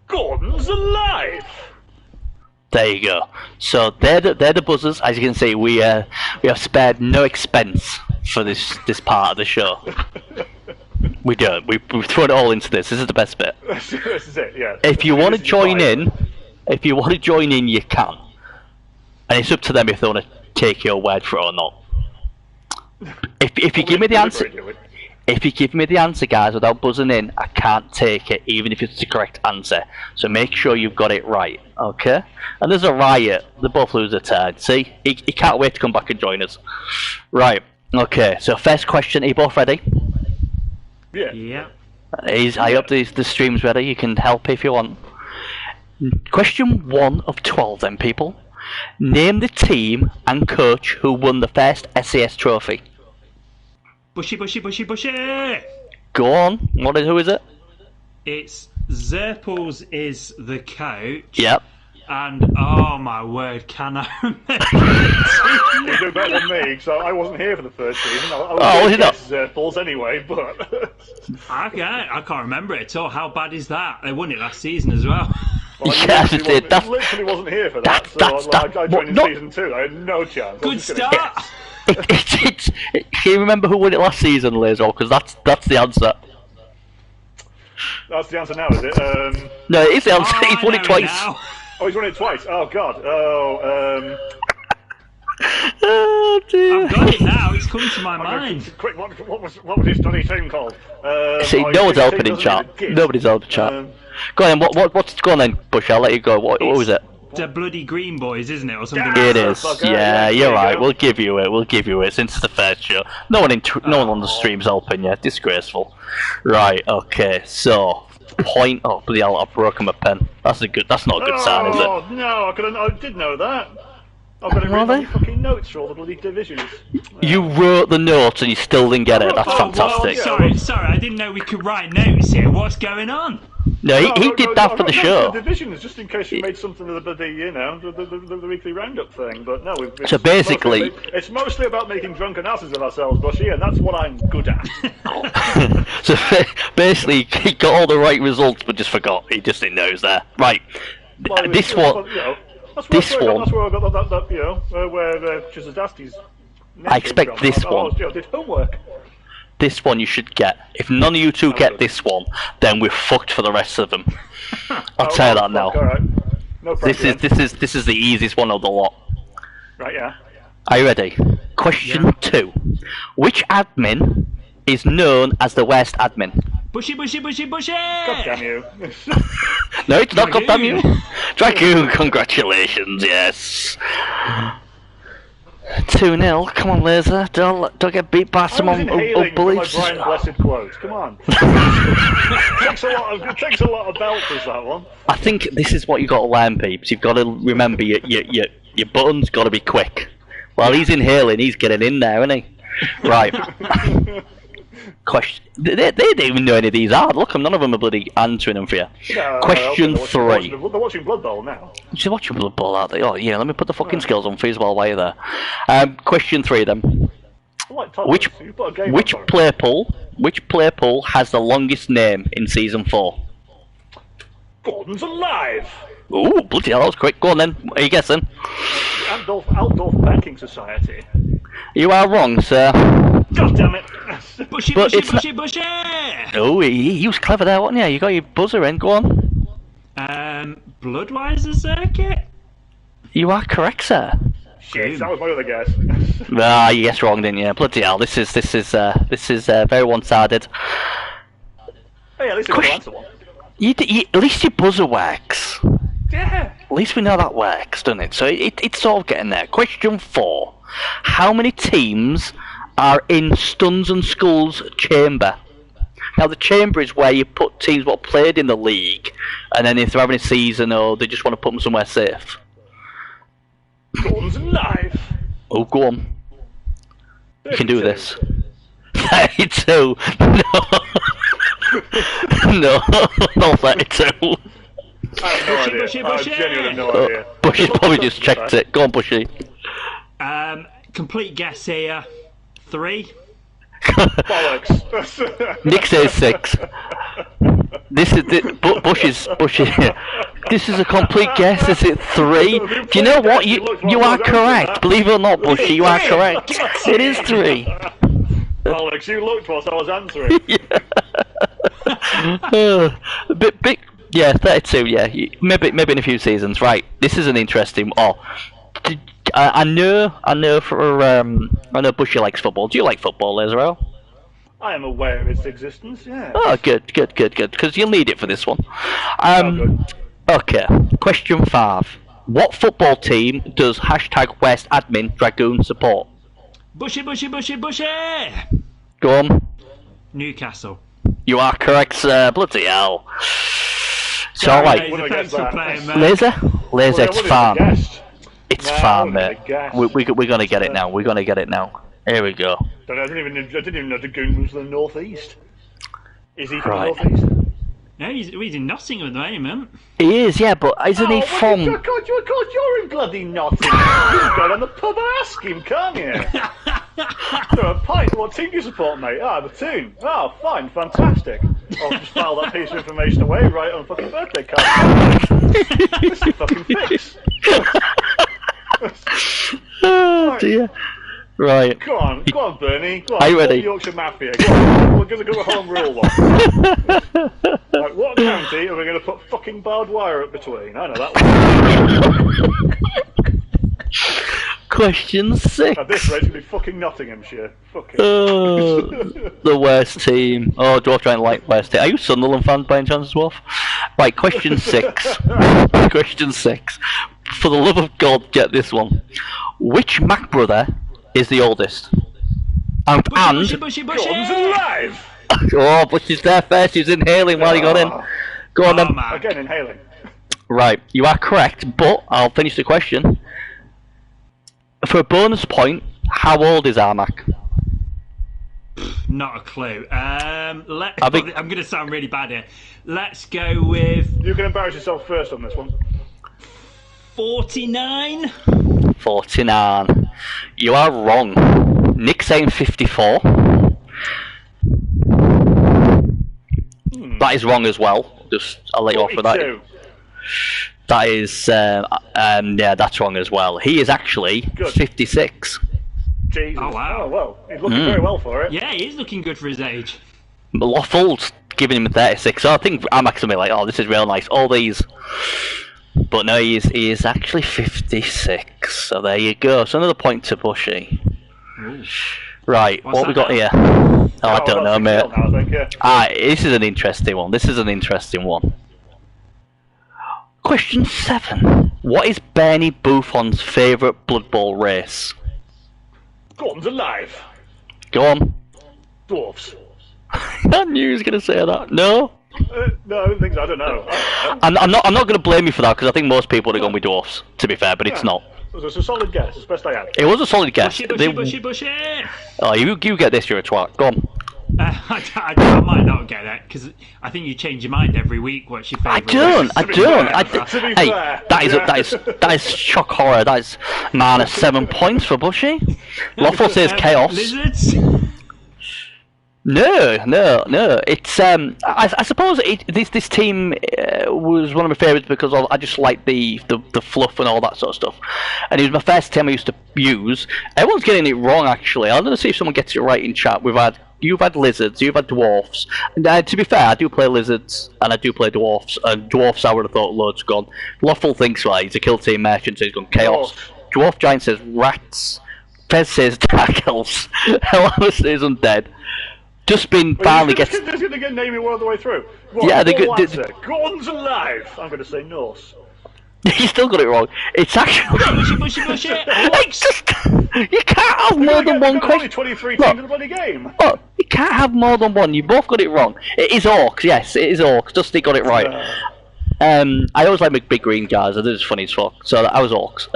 Gordon's alive! There you go. So they're the buzzers. As you can see, we have spared no expense for this part of the show. We don't. We've thrown it all into this. This is the best bit. This is it. Yeah. If you want to join in, you can, and it's up to them if they want to take your word for it or not. If you give me the answer. If you give me the answer, guys, without buzzing in, I can't take it, even if it's the correct answer. So make sure you've got it right, okay? And there's a riot. They both lose a turn. See? He can't wait to come back and join us. Right. Okay, so first question. Are you both ready? Yeah. I hope the stream's ready. You can help if you want. Question 1 of 12, then, people. Name the team and coach who won the first SAS trophy. Bushy, Bushy, Bushy, Bushy! Go on. Who is it? It's Zerples is the coach. Yep. And, oh my word, can I remember? You do better than me, so I wasn't here for the first season. I was Zerples anyway, but... I can't remember it at all. How bad is that? They won it last season as well. Well, yeah, I did. I literally wasn't here for that. I joined in season 2. I had no chance. Good start. Can you remember who won it last season, Laser? Because that's the answer. That's the answer now, is it? No, it is the answer. He's won it twice. Now. Oh, he's won it twice. Oh God. Oh. Oh dear. I've got it now. It's come to my mind. Quick, what was his bloody team called? See, no one's helping in chat. Nobody's helping chat. Go on then. What's going on, Bush? I'll let you go. What was it? The bloody Green Boys, isn't it, or something? It is. Yeah, you're right. We'll give you it. We'll give you it. Since the first show, no one on the stream's helping you. Disgraceful. Right. Okay. So. Point. Oh, bloody hell! I've broken my pen. That's not a good sign, is it? Oh no! I did know that. I've got to read all the fucking notes for all the bloody divisions. You wrote the notes and you still didn't get it. That's fantastic. Well, sorry, I didn't know we could write notes here. What's going on? No, he did that for the show. The divisions, just in case you made something of the bloody, the weekly roundup thing. But no, so basically, it's mostly about making drunken asses of ourselves, Bushy, and that's what I'm good at. So basically, he got all the right results, but just forgot. He just didn't know he was there. Right. Well, this one. That's where I got that where Chizadasti's. I expect this one. Did homework. This one you should get. If none of you two get this one, then we're fucked for the rest of them. I'll tell you that now. Right. No problem. This is the easiest one of the lot. Right, yeah. Are you ready? Question 2. Which admin is known as the West admin? Bushy! God damn you. No, it's not. God damn you. Dragoon, congratulations. Yes. 2-0. Come on, Laser. Don't get beat by some unbelievers. My Brian Blessed quote. Come on. It takes a lot of belters, that one. I think this is what you got to learn, peeps. You've got to remember your button's got to be quick. While he's inhaling, he's getting in there, isn't he? Right. Question. They don't even know any of these are. Look, none of them are bloody answering them for you. No, Question 3. They're watching Blood Bowl now. They're watching Blood Bowl, aren't they? Oh yeah, let me put the fucking skills on for you as well while you're there. Question 3 then. Which player pool has the longest name in season 4? Gordon's alive. Ooh, bloody hell, that was quick. Go on then. What are you guessing? Altdorf Banking Society. You are wrong, sir. God damn it! Bushy! Oh, he was clever there, wasn't you? You got your buzzer in. Go on. Bloodweiser Circuit. You are correct, sir. Shit, that was my other guess. You guessed wrong, didn't you? Bloody hell! This is very one-sided. Hey, at least I got to answer one. At least your buzzer works. Yeah. At least we know that works, doesn't it? So it's all getting there. Question 4. How many teams are in Stuns and Skulls chamber? Now the chamber is where you put teams what played in the league, and then if they're having a season or they just want to put them somewhere safe. Guns and knife. Oh, go on. You can do this. 32. No, not 32. I have no idea. Bushy. I genuinely have no idea. Bushy's probably just checked it. Go on, Bushy. Complete guess here. 3. Bollocks. Nick says 6. This is Bushy. This is a complete guess. Is it 3? Do you know what? You are correct. Believe it or not, Bushy, you are correct. It is 3. Bollocks, you looked whilst I was answering. Bit. Yeah, 32. Yeah, maybe in a few seasons. Right. This is an interesting. I know Bushy likes football. Do you like football, Israel? I am aware of its existence, yeah. Oh, good. Because you'll need it for this one. Okay. Question 5. What football team does #WestAdmin Dragoon support? Bushy! Go on. Newcastle. You are correct, sir. Bloody hell. It's alright. Laser, it's fun. It's fun, mate. We're gonna get it now. Here we go. I didn't even know Dragoon was the northeast. Is he from Right. the northeast? No, he's in Nottingham at the moment. He is, yeah, but isn't he from... Of course, you're in bloody Nottingham. You can go down the pub and ask him, can't you? So, a pint. What team do you support, mate? The team. Oh, fine, fantastic. I'll just file that piece of information away right on a fucking birthday card. This is fucking fix. Oh dear. Right. Go on, Bernie. Go on. Are you ready? Yorkshire Mafia. Go on. We're going to go a home rule one. Right, what county are we going to put fucking barbed wire up between? I know that one. Question 6. At this rate, it's going to be fucking Nottinghamshire. Fucking. The worst team. Oh, Dwarf Giant like worst team. Are you Sunderland fans by any chance, Dwarf? Right, question 6. Question 6. For the love of God, get this one. Which Mac brother is the oldest? Bushy. Guns alive! Oh, Bushy's there first. He was inhaling while he got in. Go on then. Man. Again, inhaling. Right, you are correct, but I'll finish the question. For a bonus point, how old is Armac? Not a clue. I'm going to sound really bad here. Let's go with... You can embarrass yourself first on this one. 49? 49. You are wrong. Nick's saying 54. That is wrong as well. I'll let you off with that. 42. That is, yeah, that's wrong as well. He is actually 56. Jesus. Oh, wow. Oh, well. He's looking very well for it. Yeah, he is looking good for his age. Lawful's giving him 36, so I think I'm actually like, oh, this is real nice. All these. But no, he is actually 56. So there you go. So another point to Bushy. Ooh. Right, What's what we got that here? Oh, I don't know, mate. Now, I think, yeah. This is an interesting one. Question 7. What is Bernie Buffon's favourite Blood Bowl race? Guns alive. Go on. Dwarfs. I knew he was going to say that. No? No, I don't think so. I don't know. I'm not going to blame you for that, because I think most people would have gone with dwarfs, to be fair, but it's not. It was a solid guess. It's the best I had. It was a solid guess. Bushy. Oh, you get this, you're a twat. Go on. I might not get it, because I think you change your mind every week what's your favourite. I don't. To be Hey, fair. that is shock horror. That is minus 7 points for Bushy. Lawful says chaos. Lizards? No. It's I suppose this team was one of my favourites because I just like the fluff and all that sort of stuff, and it was my first team I used to use. Everyone's getting it wrong actually. I'm going to see if someone gets it right in chat. You've had lizards, you've had dwarfs, and to be fair, I do play lizards and I do play dwarfs. And dwarfs, I would have thought loads gone. Lawful thinks right. He's a kill team merchant, so he's gone chaos. Dwarf Giant says rats. Fez says dark elves. Hello says undead. Just been finally gets. He's going to get naming all the way through. What, Yeah, the Guns alive. I'm going to say Norse. You still got it wrong. It's actually. Bushy. It's just you can't have more than one Only question. 23 teams in the bloody game. Look, you can't have more than one. You both got it wrong. It is orcs. Yes, it is orcs. Dusty got it right. I always like big green guys. I think it's funny as fuck. So I was orcs.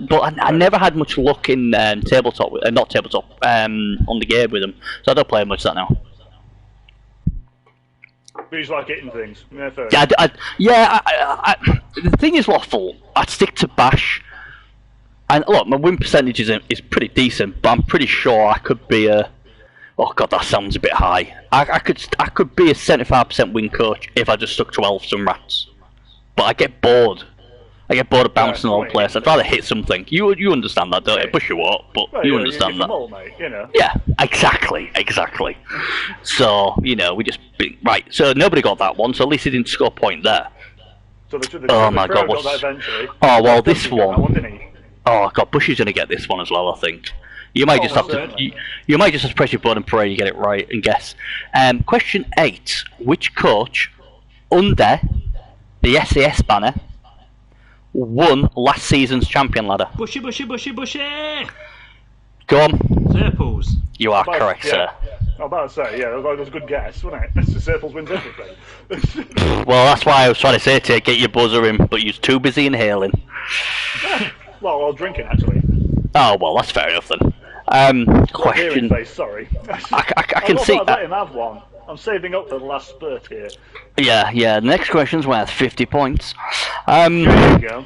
But I never had much luck in tabletop. Not tabletop. On the game with them. So I don't play much of that now. You just like hitting things. Yeah, fair. The thing is, Lawful, I'd stick to Bash. And look, my win percentage is pretty decent, but I'm pretty sure I could be a. Oh god, that sounds a bit high. I could be a 75% win coach if I just stuck to elves and rats. But I get bored. I get bored of bouncing all over the place. I'd rather hit something. You understand that, don't you? Push you what, but Well, you understand that. Mole, mate, you know. Yeah, exactly. So, we just... Right, so nobody got that one, so at least he didn't score a point there. So the Oh my God, got that eventually. Oh, well, this He got that one... didn't he? Oh god, Bushy's gonna get this one as well, I think. You might just have to... You might just have to press your button and pray you get it right and guess. Question 8. Which coach, under the SAS banner, won last season's champion ladder? Bushy. Go on. Serples. You are correct, sir. I'm about to say, yeah, that was a good guess, wasn't it? The Circles wins everything. Well, that's why I was trying to say to you, get your buzzer in, but you're too busy inhaling. Well, I was drinking, actually. Oh, well, that's fair enough then. Question... Face, sorry. I can see... I'll let him have one. I'm saving up for the last spurt here. Yeah. The next question's worth 50 points. There you go.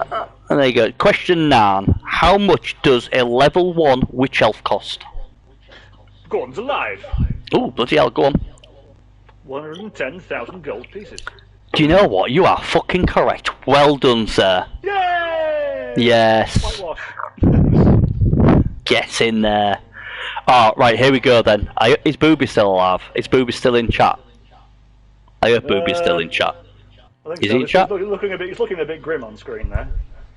There you go. Question 9. How much does a level 1 witch elf cost? Guns alive. Oh, bloody hell, go on. 110,000 gold pieces. Do you know what? You are fucking correct. Well done, sir. Yay! Yes. Whitewash. Get in there. Oh, right, here we go then. Is Booby still alive? Is Booby still in chat? I hope Booby's still in chat. I think Is so. he in chat? He's looking a bit grim on screen there.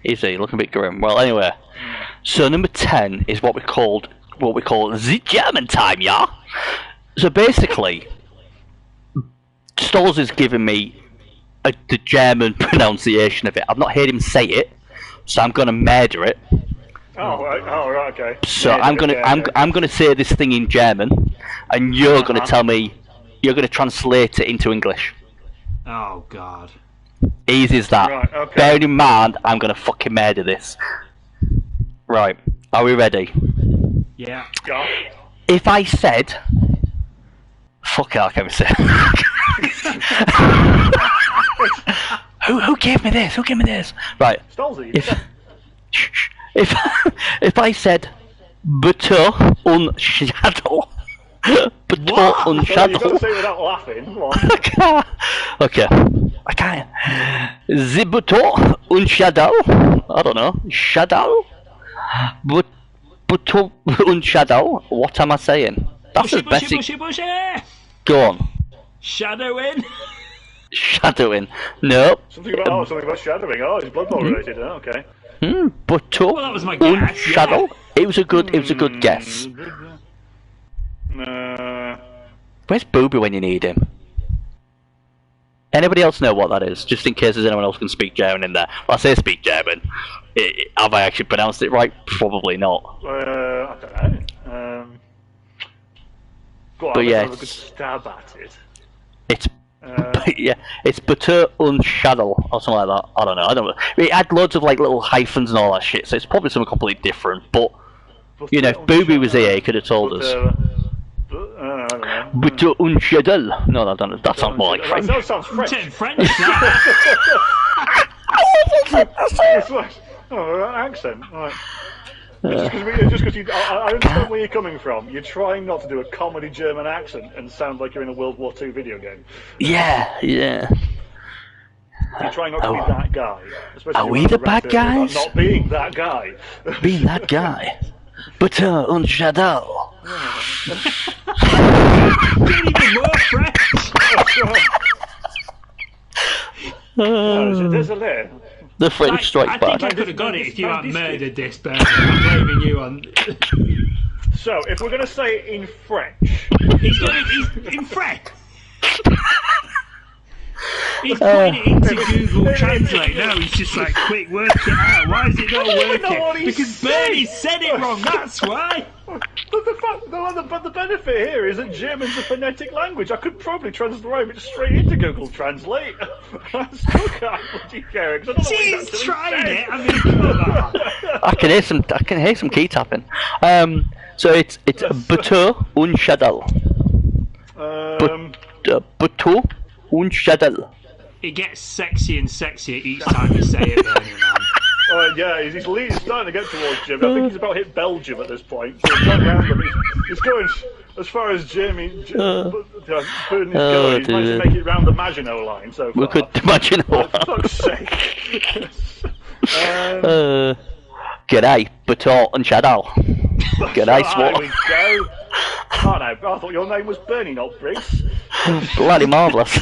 Is he? Looking a bit grim. Well, anyway. So number 10 is what we call the German time, yeah? So basically, Stolz is giving me the German pronunciation of it. I've not heard him say it, so I'm going to murder it. Oh right, okay. So Yeah, I'm gonna say this thing in German, and you're gonna tell me, you're gonna translate it into English. Oh God. Easy as that. Right, okay. Bearing in mind, I'm gonna fucking murder this. Right, are we ready? Yeah. Yeah. If I said, fuck it, I can't even say. Who gave me this? Who gave me this? Right. Stolzy. If I said Butter und Shadow, Butter und You've got to Shadow. say it without laughing. Come on. Okay, I can't. The Butter und Shadow. I don't know. Shadow. Butter und Shadow. What am I saying? That's Bushy, as best. bushy. Go on. Shadowing. Shadowing. No. Something about shadowing. Oh, it's Blood Bowl related. Oh, okay. Butter Well, that was my und guess, Shadow. It was a good guess. Where's Booby when you need him? Anybody else know what that is? Just in case there's anyone else who can speak German in there. Well, I say speak German. Have I actually pronounced it right? Probably not. I don't know. Go on, But yeah, have a good stab at it. It's yeah, it's Butter und Shadow or something like that. I don't know. It had loads of like little hyphens and all that shit, so it's probably something completely different. But you know, if Booby was here, he could have told us. I don't know. Butter und Shadow. No, that sounds more like French. That sounds French. French. That. It's like, oh, accent. Right. Just because I understand where you're coming from. You're trying not to do a comedy German accent and sound like you're in a World War II video game. Yeah. You're trying not to be that guy. Are we the bad guys? Not being that guy. Being that guy. Butter und Shadow. Being even more French. There's a layer. The French strike I back. think I could have got it if you hadn't murdered this person. I'm blaming you on. So, if we're going to say it in French... He's in French. He's putting it into Google Translate now. He's just like, quick, work it out. Why is it not working? Because Bernie said it wrong. That's why. But the benefit here is that German's a phonetic language. I could probably transcribe it straight into Google Translate. I still can't bloody care. He's trying it. I mean, come on. I can hear some key tapping. So it's Butter und Shadow. Butter und Shadow. It gets sexy and sexier each time you say it, Bernie, man. Yeah, he's starting to get towards Germany. I think he's about hit Belgium at this point. So he's gone round them. He's going as far as Germany. Putin is going. He's managed to make it round the Maginot Line so far. We could Maginot Line. For fuck's sake. G'day, Butter and Shadow. G'day, There Swat. we go. Oh no, I thought your name was Bernie, not Briggs. Bloody marvellous.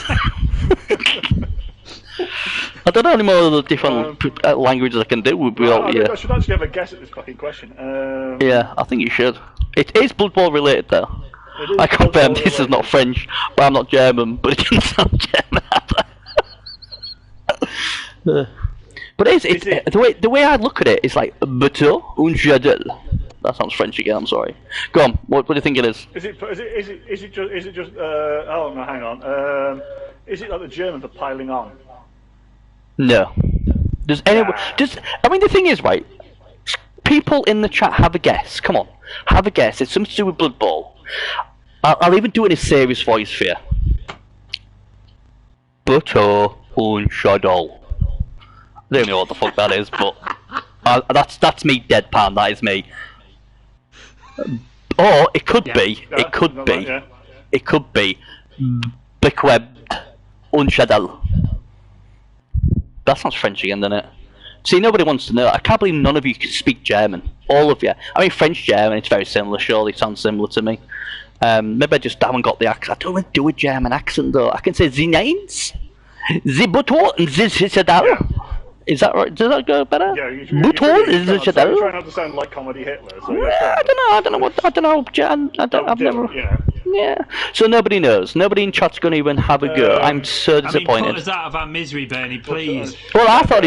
I don't know any more of the different languages I can do without you. I should actually have a guess at this fucking question. Yeah, I think you should. It is Blood Bowl related though. I confirm this is not French, but I'm not German, but it didn't sound German either. But the way I look at it is like Butter und Shadow. That sounds French again. I'm sorry. Go on. What do you think it is? Is it just? Oh no, hang on. Is it like the German for piling on? No. Does anyone? I mean, the thing is, right? People in the chat have a guess. Come on, have a guess. It's something to do with Blood Bowl. I'll even do it in a serious voice for you. Butter und Shadow. I don't know what the fuck that is, but that's me deadpan. That is me. Or it could be. It could be. bequebbed unshadal. That sounds French again, doesn't it? See, nobody wants to know. I can't believe none of you can speak German. All of you. I mean, French, German, it's very similar. Surely it sounds similar to me. Maybe I just haven't got the accent. I don't want to do a German accent, though. I can say the names, the button, the shadal. Is that right? Does that go better? Yeah, you're trying not to sound like comedy Hitler. So yeah, I don't know, Jan. I've never. Yeah. So nobody knows. Nobody in chat's going to even have a go. I'm so disappointed. Put us out of our misery, Bernie, please. Well, I thought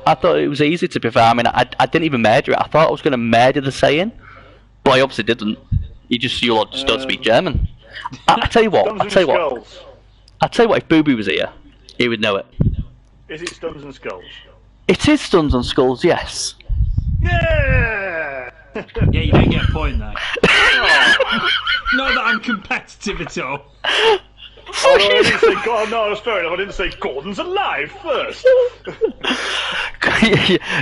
I thought it was easy. To be fair, I mean, I didn't even murder it. I thought I was going to murder the saying, but I obviously didn't. You lot don't speak German. I tell you what. I tell you what. If Booby was here, he would know it. Is it Stuns and Skulls? It is Stuns and Skulls, yes. Yeah! Yeah, you don't get a point there. Not that I'm competitive at all. I didn't say God. No, that's fair enough. I didn't say Gordon's alive first.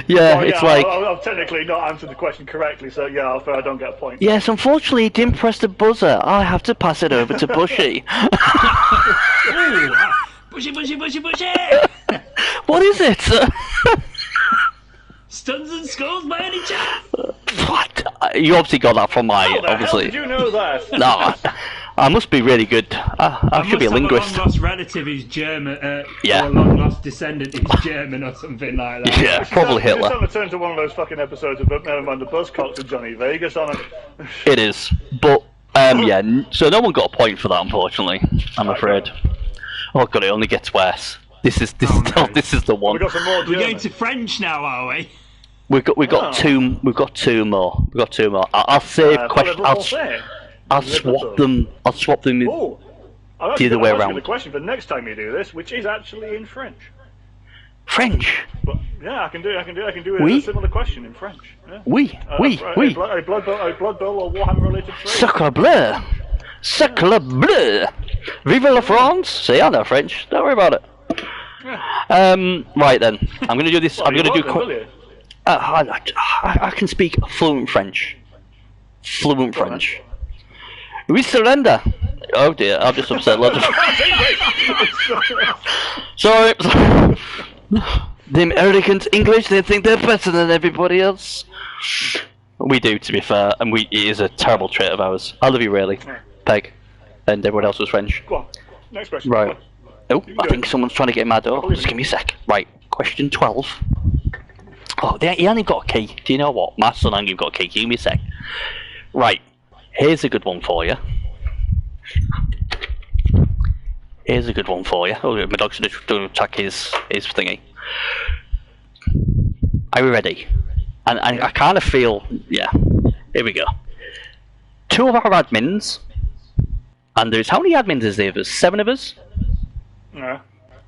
It's like I've technically not answered the question correctly, so yeah, I don't get a point. Yes, unfortunately, he didn't press the buzzer. I have to pass it over to Bushy. Ooh, Bushy! What is it? Stuns and Skulls by any chance? What? You obviously got that from my. Obviously. How did you know that? No, I must be really good. I should be a linguist. A long lost relative who's German, or yeah. a long lost descendant who's German or something like that. Yeah, probably Hitler. It's starting to turn to one of those fucking episodes of Never Mind the Buzzcocks with Johnny Vegas on it. It is, but yeah. So no one got a point for that, unfortunately. I'm afraid. Oh god, it only gets worse. This is the one. We got some more. We're going to French now, are we? We've got two more. I'll save questions. I'll swap them. I'll swap them the other way around. The question for next time you do this, which is actually in French. French. But yeah, I can do a similar question in French. Yeah. Oui. A Blood Bowl or Warhammer related phrase. Sacre bleu. Sacre bleu. Vive la France. See, I know French. Don't worry about it. Yeah. Right then. I'm going to do this. Well, I'm going to do. I can speak fluent French. French. We surrender. Oh dear, I've just upset lots of. Sorry. Them arrogant English, they think they're better than everybody else. We do, to be fair, and it is a terrible trait of ours. I love you, really, Peg, and everyone else was French. Go on. Next question. Right. Oh, I think someone's trying to get in my door. Just give me a sec. Right, question 12. Oh, he only got a key. Do you know what? My son ain't even got a key. Give me a sec. Right, here's a good one for you. Oh, my dog's going to attack his thingy. Are we ready? And I kind of feel, yeah. Here we go. Two of our admins, and there's how many admins is there? There's 7 of us. Yeah.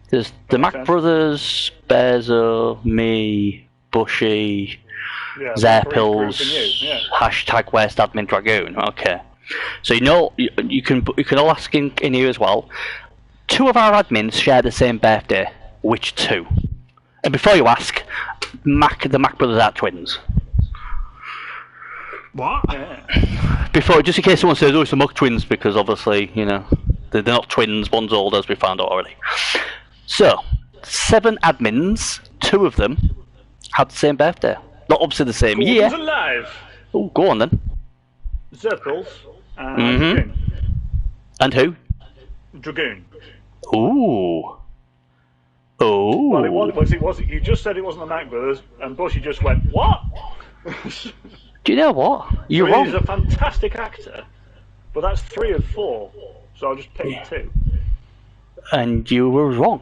There's the Mac Brothers, Bezo, me, Bushy, Zerpils, hashtag West Admin Dragoon. Okay, so you can all ask in here as well. 2 of our admins share the same birthday. Which 2? And before you ask, the Mac Brothers are twins. What? Before, just in case someone says, "Oh, it's the Muck twins," because obviously, they're not twins. One's older, as we found out already. So, 7 admins. 2 of them had the same birthday. Not obviously the same year. Alive. Oh, go on then. Zerpils and Dragoon. And who? Dragoon. Ooh. Oh. Well, it was. You just said it wasn't the Mac Brothers, and Bushy just went, "What?" Do you know what? You're wrong. He's a fantastic actor, but that's 3 of 4, so I'll just pick 2. And you were wrong.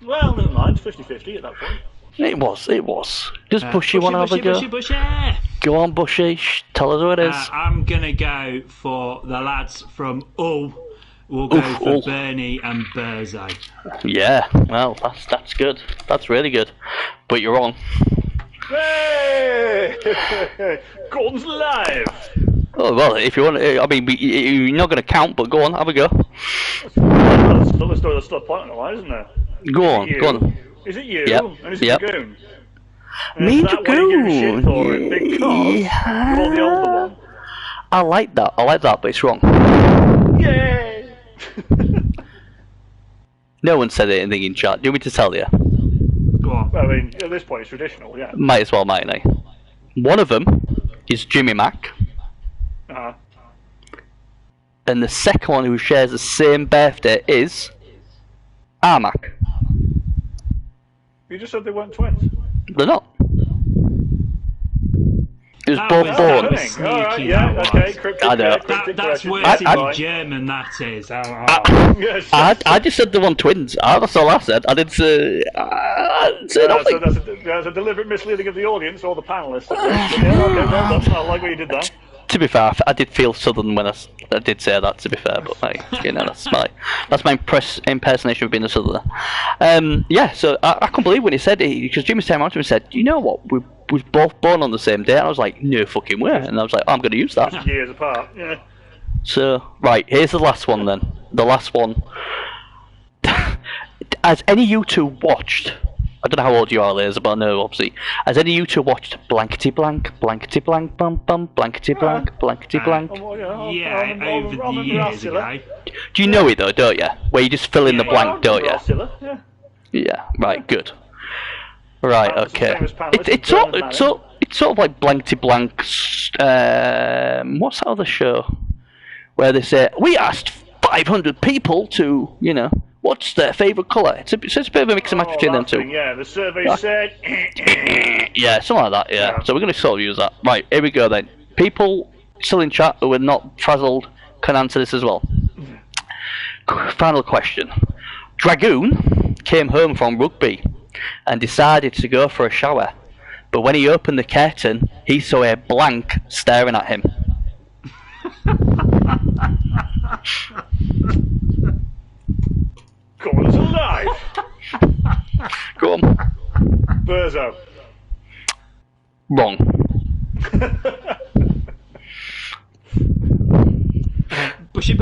Well, never mind. 50-50 at that point. It was. Does Bushy want to have a go? Bushy. Go on, Bushy. Tell us who it is. I'm gonna go for the lads from Hull. We'll go for Bernie and Burzai. Yeah, well, that's good. That's really good. But you're wrong. Hey! Gordon's live! Oh, well, if you want to, I mean, you're not going to count, but go on, have a go. That's still a point on the line, isn't there? Go on. Is it you? Yep. And is it Dragoon? Me and Dragoon? Because you're the older one. I like that, but it's wrong. Yay! No one said anything in chat. Do you want me to tell you? Go on. I mean, at this point, it's traditional, yeah. Might as well, mightn't I? One of them is Jimmy Mack. Uh-huh. And the second one who shares the same birthday is Armac. You just said they weren't twins. They're not. It was That both was- born. that was sneaky, Alright, yeah, that okay. was. Cryptic, I know. That's worse I- in German, that is. Yes. I just said they weren't twins. That's all I said. I didn't say nothing. So that's a deliberate misleading of the audience or the panelists. Yeah, okay, well done. I like what you did there. To be fair, I did feel southern when I did say that. To be fair, but like, you know, that's my impersonation of being a southerner. Yeah, so I couldn't believe when he said it, because Jimmy turned around to me and said, "You know what? We was both born on the same day." And I was like, "No fucking way!" And I was like, "I'm going to use that." Years apart. Yeah. So right, here's the last one then. The last one. Has any of you two watched? I don't know how old you are, Laser, but I know obviously. Has any of you two watched Blankety Blank, Blankety Blank, Bum Bum, Blankety Blank, Blankety Blank? Yeah, over the years ago. Do you know it though, don't you? Where you just fill in the blank, don't you? Yeah. Yeah, right, good. Right, That was the okay. famous panelist It's in German sort of like Blankety Blank. What's that other show where they say we asked 500 people to, you know, what's their favourite colour? It's a bit of a mix and match between them two. Yeah, the survey said. Yeah, something like that, yeah. So we're going to sort of use that. Right, here we go then. People still in chat who are not frazzled can answer this as well. Final question. Dragoon came home from rugby and decided to go for a shower. But when he opened the curtain, he saw a blank staring at him. God is alive. Go on. Burzo. Wrong. Bushy.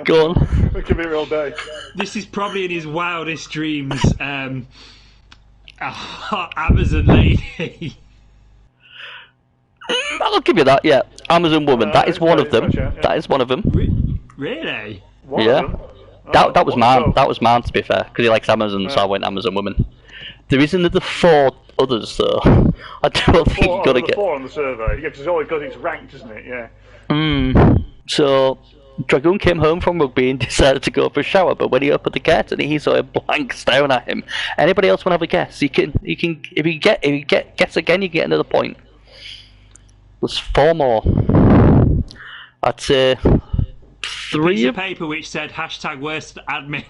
Go on. It could be a real day. This is probably in his wildest dreams. A hot Amazon lady. I'll give you that, yeah. Amazon woman, that is one of them. yeah. That is one of them. Really? One of Yeah. them? That was mine. Oh. That was mine, to be fair, because he likes Amazon, so I went Amazon woman. There is another 4 others, though. I don't think you're gonna get. 4 on the survey. Yeah, because it's ranked, isn't it? Yeah. So, Dragoon came home from rugby and decided to go for a shower, but when he opened the curtain, he saw a blank staring at him. Anybody else want to have a guess? You can. If you guess again, you get another point. There's 4 more. I'd say 3 Piece of. of paper which said #worst admin.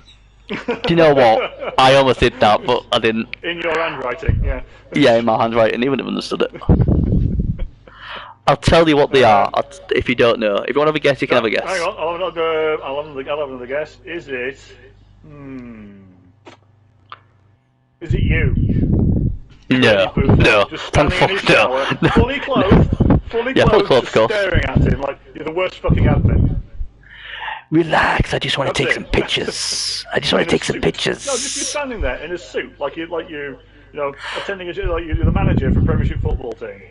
Do you know what? I almost did that, but I didn't. In your handwriting, yeah. Yeah, in my handwriting, he wouldn't have understood it. I'll tell you what they are, if you don't know. If you want to have a guess, you can have a guess. Hang on, I'll have another guess. Is it? Is it you? No, no. Just Thank standing in his fuck, shower, no. fully clothed, Yeah, fully clothed, just of course. staring at him like you're the worst fucking admin. Relax, I just want to take That's some it. pictures. I just want In to a take some suit. pictures. No, just you're standing there in a suit, like you attending like you're the manager for a Premiership football team.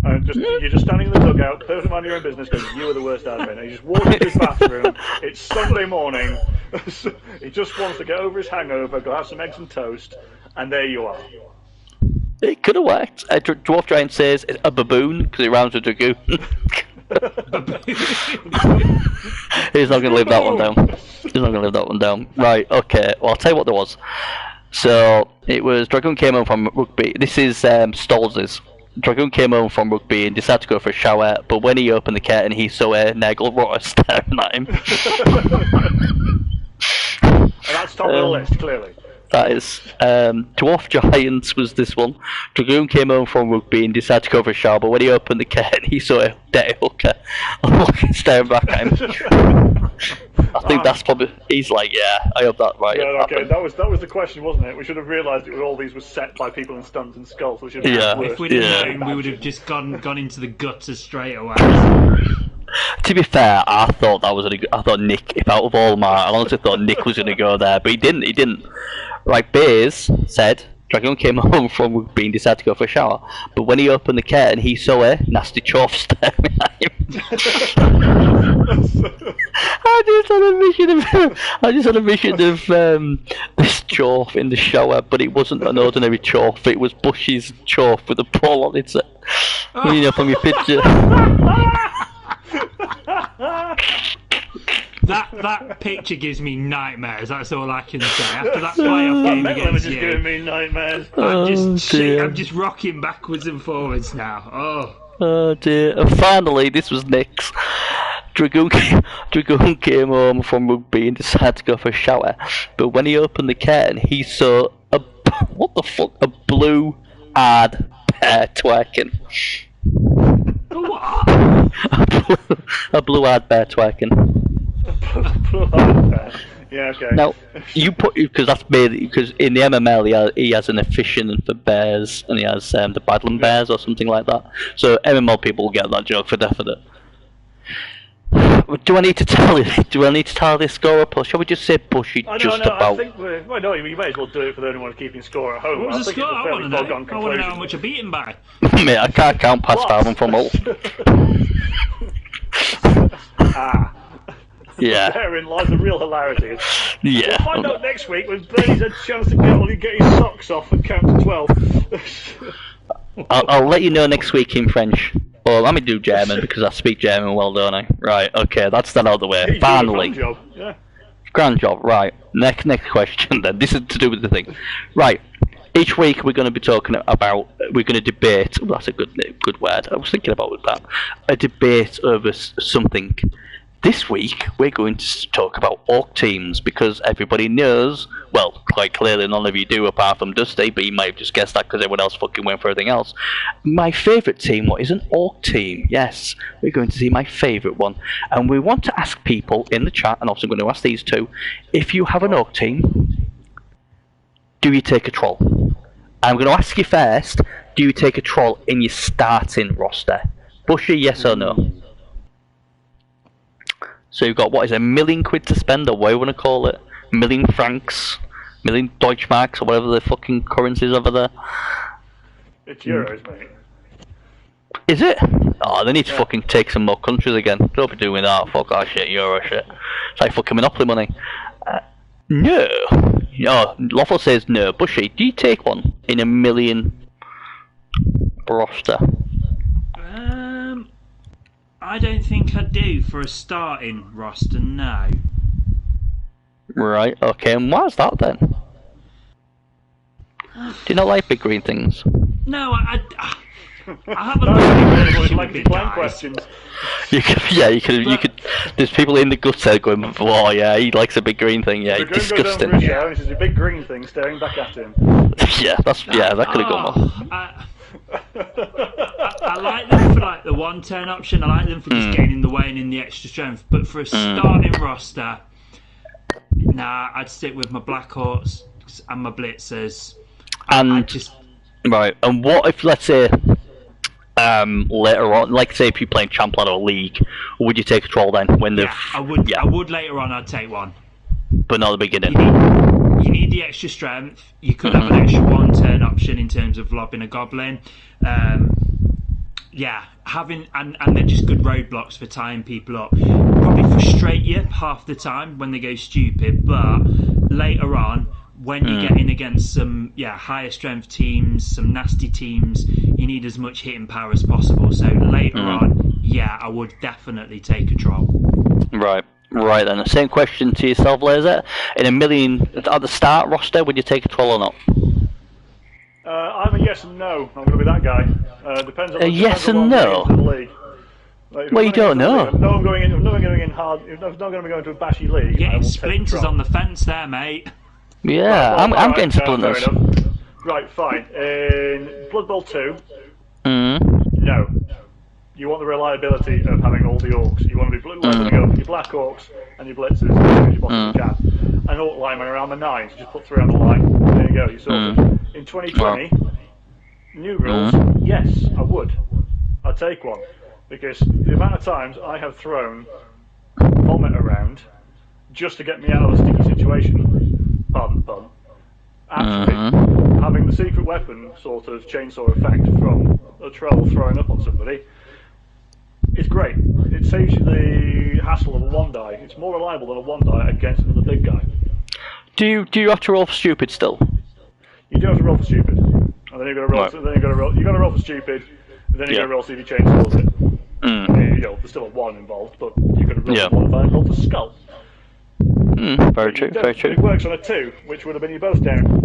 And you're just standing in the dugout, perfectly mind your own business, because you are the worst admin. And he just walks into his bathroom. It's Sunday morning. He just wants to get over his hangover, go have some eggs and toast, and there you are. It could have worked. Dwarf Giant says a baboon, because it rhymes with dragoon. He's not going to live that one down. He's not going to live that one down. Right, okay. Well, I'll tell you what there was. So, it was Dragoon came home from rugby. This is Stolz's. Dragoon came home from rugby and decided to go for a shower, but when he opened the curtain, he saw a Nagel Rotter staring at him. And that's top of the list, clearly. That is. Dwarf Giants was this one. Dragoon came home from rugby and decided to go for a shower, but when he opened the curtain, he saw a dirty hooker staring back at him. I think that's probably. He's like, yeah, I hope that right. Yeah, okay, that was the question, wasn't it? We should have realised all these were set by people in stuns and skulls. So we should have Yeah. If we'd have known, we would have just gone into the gutter straight away. To be fair, I thought that was I thought Nick, if out of all my, I honestly thought Nick was going to go there, but he didn't. Right, Bays said Dragoon came home from rugby and decided to go for a shower. But when he opened the curtain, he saw a nasty chorf staring at him. I just had a vision of this chorf in the shower, but it wasn't an ordinary chorf. It was Bushy's chorf with a pole on it. You know, from your picture. That picture gives me nightmares. That's all I can say. After that playoff game against you, giving me nightmares. I'm just rocking backwards and forwards now. Oh dear. And finally, this was Nick's. Dragoon came home from rugby and decided to go for a shower. But when he opened the curtain, he saw a blue-eyed bear twerking. What? A blue-eyed bear twerking. Yeah, okay. Now, because that's made, because in the MML he has an afición for bears, and he has the Badland Bears or something like that. So MML people will get that joke for definite. Do I need to tell you? Do I need to tell this score up, or shall we just say Bushy just about? I think you may as well do it for the only one keeping score at home. What was the score? I want to know. I want to know how much I beat him by. Mate, I can't count past 5 and from all. Yeah. Therein lies the real hilarity. Yeah. We'll find out next week when Bernie's had a chance to get his socks off and count to 12. I'll let you know next week in French. Well, let me do German because I speak German well, don't I? Right, okay, that's that out of the way. Finally. Grand job, right. Next question then. This is to do with the thing. Right. Each week we're going to be talking about, we're going to debate, that's a good word, I was thinking about that, a debate over something. This week we're going to talk about orc teams because everybody knows, well, quite clearly none of you do apart from Dusty, but you might have just guessed that because everyone else fucking went for everything else. My favourite team, what is an orc team? Yes, we're going to see my favourite one. And we want to ask people in the chat, and also I'm going to ask these two, if you have an orc team, do you take a troll? I'm going to ask you first, do you take a troll in your starting roster? Bushy, yes or no? So you've got, what is it, £1 million to spend, or what you want to call it? £1 million, £1 million Deutschmarks, or whatever the fucking currencies over there. It's euros, mate. Is it? Oh, they need to fucking take some more countries again. Don't be doing that, fuck that shit, euro shit. It's like fucking Monopoly money. No. No, Loffel says no. Bushy, do you take one in $1 million roster? I don't think I do for a starting roster, no. Right, okay, and why's that then? Do you not like big green things? No, I haven't like big questions. You could, you could. There's people in the guts there going, "Oh yeah, he likes a big green thing. Yeah, he's disgusting." And there's a big green thing staring back at him. Yeah, that could have gone well. I like them for like the 1-turn option. I like them for just getting in the way and in the extra strength. But for a starting roster, nah, I'd stick with my Black Hawks and my Blitzers. Right, and what if, let's say, later on, like say if you're playing Champ Ladder or League, would you take a troll then? I would. Yeah. I would later on. I'd take one, but not at the beginning. You need the extra strength. You could have an extra 1-turn option in terms of lobbing a goblin. Having and they're just good roadblocks for tying people up. Probably frustrate you half the time when they go stupid, but later on, when you get in against some higher strength teams, some nasty teams, you need as much hitting power as possible. So later on, I would definitely take a troll. Right then. The same question to yourself, Laser. In $1 million at the start roster, would you take a troll or not? I'm a yes and no. I'm going to be that guy. Depends on a yes and no. Well, you don't know. I'm not going in hard. If I'm not going to be going to a bashy league. Getting splinters on the fence there, mate. Yeah, I'm getting splinters. Right, fine. In Blood Bowl 2, no. You want the reliability of having all the orcs. You want to be go with your Black Orcs and your Blitzers as you possibly can. An Orc lineman around the 9, so just put 3 on the line. There you go, you're sorted. In 2020, new rules, yes, I would. I'd take one. Because the amount of times I have thrown vomit around just to get me out of a sticky situation, pardon the pun, actually having the secret weapon sort of chainsaw effect from a troll throwing up on somebody is great. It saves you the hassle of a 1-die. It's more reliable than a 1-die against another big guy. Do you have to roll for stupid still? You do have to roll for stupid, and then you've got to roll. Right. Then you've got to roll. You got to roll for stupid, and then you got to roll see if you chainsaws it. You know, there's still a 1 involved, but you've got to roll for 1 and roll for skull. Very true. Very true. It works on a 2, which would have been you both down.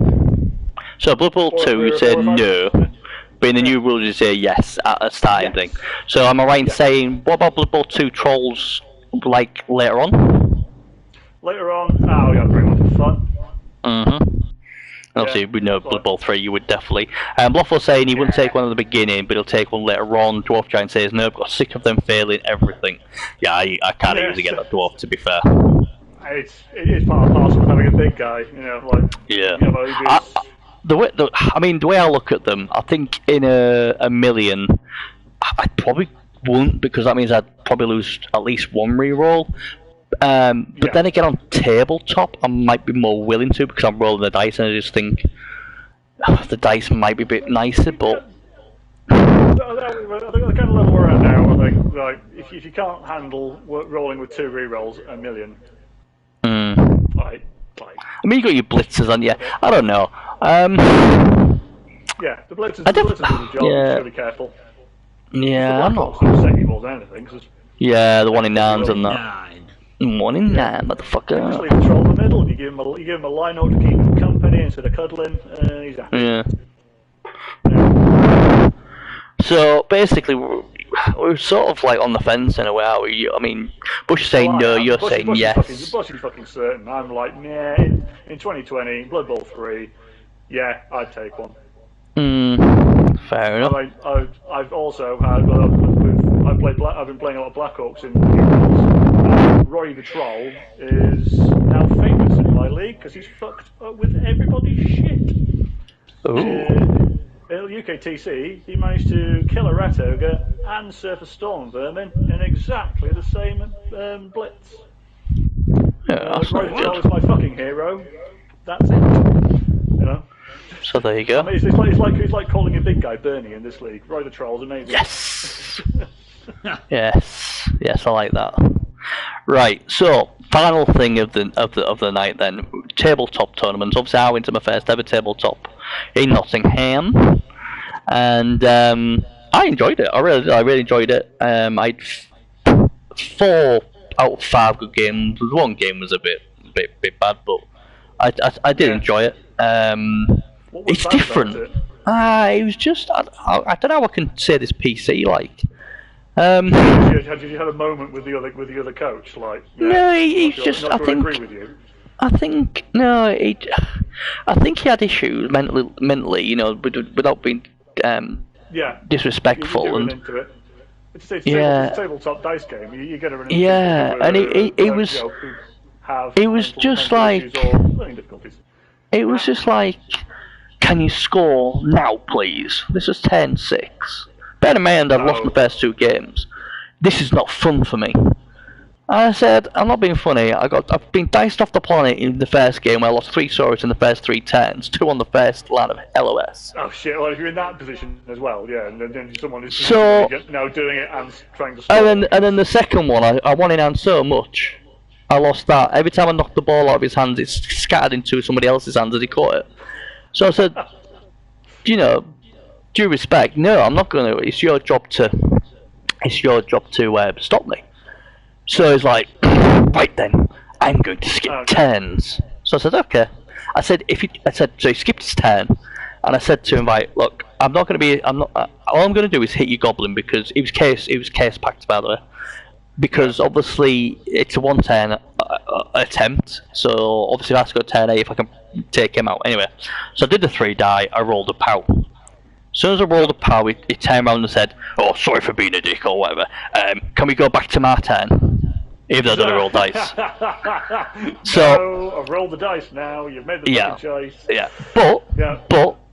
So Blood Bowl 2, you say no, but in the new rules you say yes at a starting thing. So am I right in saying, what about Blood Bowl 2 trolls like later on? Later on, we got to bring one for fun. Obviously, we know Blood Bowl 3 you would definitely. Bloodful saying he wouldn't take one at the beginning, but he'll take one later on. Dwarf Giant says, no, I've got sick of them failing everything. Yeah, I can't easily get that dwarf, to be fair. It is part and parcel of having a big guy, you know, like... Yeah. You know, the way I look at them, I think in a million, I probably won't, because that means I'd probably lose at least one reroll. But then again, on tabletop, I might be more willing to, because I'm rolling the dice and I just think the dice might be a bit nicer, but... I think the kind of level we're at now, I think, like, if you can't handle rolling with 2 rerolls a million, like... I mean, you got your blitzers on, yeah. I don't know. Yeah, the blitzers do the job. You should be careful. Yeah, I'm not. Set you more than anything. Yeah, the 1 in 9s and that. 1 in 9, motherfucker. Just leave the troll in the middle. You give him a line out to keep him company instead of cuddling. He's happy. Yeah. So basically, we're sort of like on the fence in a way, are we? I mean, Bush is saying no, you're saying yes. Bush is fucking certain. I'm like, nah, in 2020, Blood Bowl 3, yeah, I'd take one. Fair enough. I've also had, I've been playing a lot of Black Orcs in Newcastle. Roy the Troll is now famous in my league because he's fucked up with everybody's shit. UKTC, he managed to kill a rat ogre and surf a storm vermin in exactly the same blitz. Yeah, that's Roy not the Troll good. is my fucking hero. That's it. You know. So there you go. I mean, it's like calling a big guy Bernie in this league. Roy the Troll's amazing. Yes. yes, I like that. Right, so final thing of the night then, tabletop tournaments. Obviously, I went to my first ever tabletop in Nottingham, and I enjoyed it. I really enjoyed it. I had 4 out of 5 good games. One game was a bit bad, but I did enjoy it. It's different. It was just I don't know how I can say this PC like. Had you had a moment with the other coach, like? Yeah, no, he's just. I think. Agree with you. I think no. I think he had issues mentally, you know, without being disrespectful and. Into it. It's a tabletop dice game. You get a and it was. It was just like. It was just like. Can you score now, please? This is 10-6. Bear in mind, I've lost my first 2 games. This is not fun for me. I said, I'm not being funny. I've been diced off the planet in the first game where I lost 3 swords in the first 3 turns, 2 on the first line of LOS. Oh shit! Well, if you're in that position as well, yeah, and then someone is now doing it and trying to. And then the second one, I won in hand so much, I lost that. Every time I knocked the ball out of his hands, it scattered into somebody else's hands as he caught it. So I said, you know, due respect, no, I'm not going to. It's your job to stop me. So he's like, right then, I'm going to skip turns. So I said, okay. I said, so he skipped his turn, and I said to him, right, look, I'm not going to be, all I'm going to do is hit your goblin because it was case packed, by the way. Because obviously it's a 1 turn attempt, so obviously that's got turn 8 if I can take him out. Anyway, so I did the 3 die, I rolled a POW. As soon as I rolled a POW, he turned around and said, oh, sorry for being a dick or whatever, can we go back to my turn? Even though I don't roll dice. So I've rolled the dice now, you've made the fucking choice. Yeah, but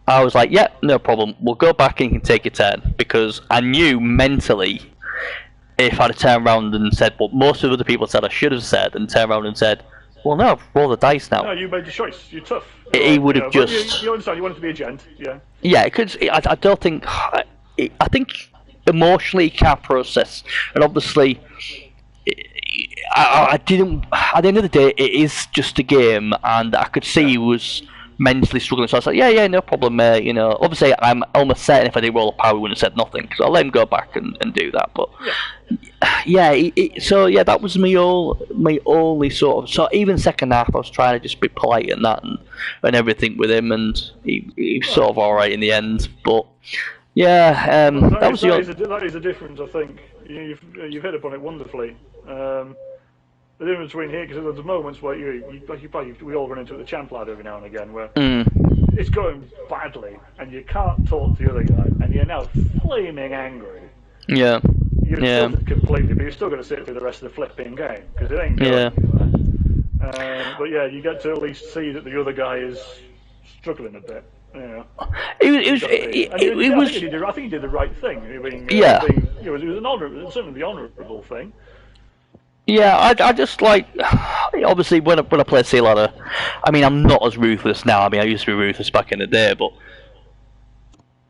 I was like, yeah, no problem, we'll go back and you can take your turn, because I knew mentally if I'd have turned around and said what most of the other people said I should have said, and turned around and said, well, no, roll the dice now. No, you made your choice. You're tough. He would have just. You understand? You wanted to be a gent, yeah. Yeah, because I don't think. I think emotionally he can't process, and obviously, I didn't. At the end of the day, it is just a game, and I could see he was mentally struggling. So I was like, yeah, no problem. You know, obviously, I'm almost certain if I did roll a power, he wouldn't have said nothing. Because I'll let him go back and do that. But so that was my only sort of. So even second half, I was trying to just be polite and that and everything with him, and he was sort of all right in the end. But yeah, that is a difference. I think you've hit upon it wonderfully. The difference between here, because there's moments where we all run into the champ ladder every now and again, where it's going badly, and you can't talk to the other guy, and you're now flaming angry. Yeah. You've tilted completely, but you're still going to sit through the rest of the flipping game, because it ain't going anywhere. But yeah, you get to at least see that the other guy is struggling a bit. You know. I think he did the right thing. It was certainly the honourable thing. Yeah, I just like, obviously when I play Sea Ladder, I mean, I'm not as ruthless now. I mean, I used to be ruthless back in the day, but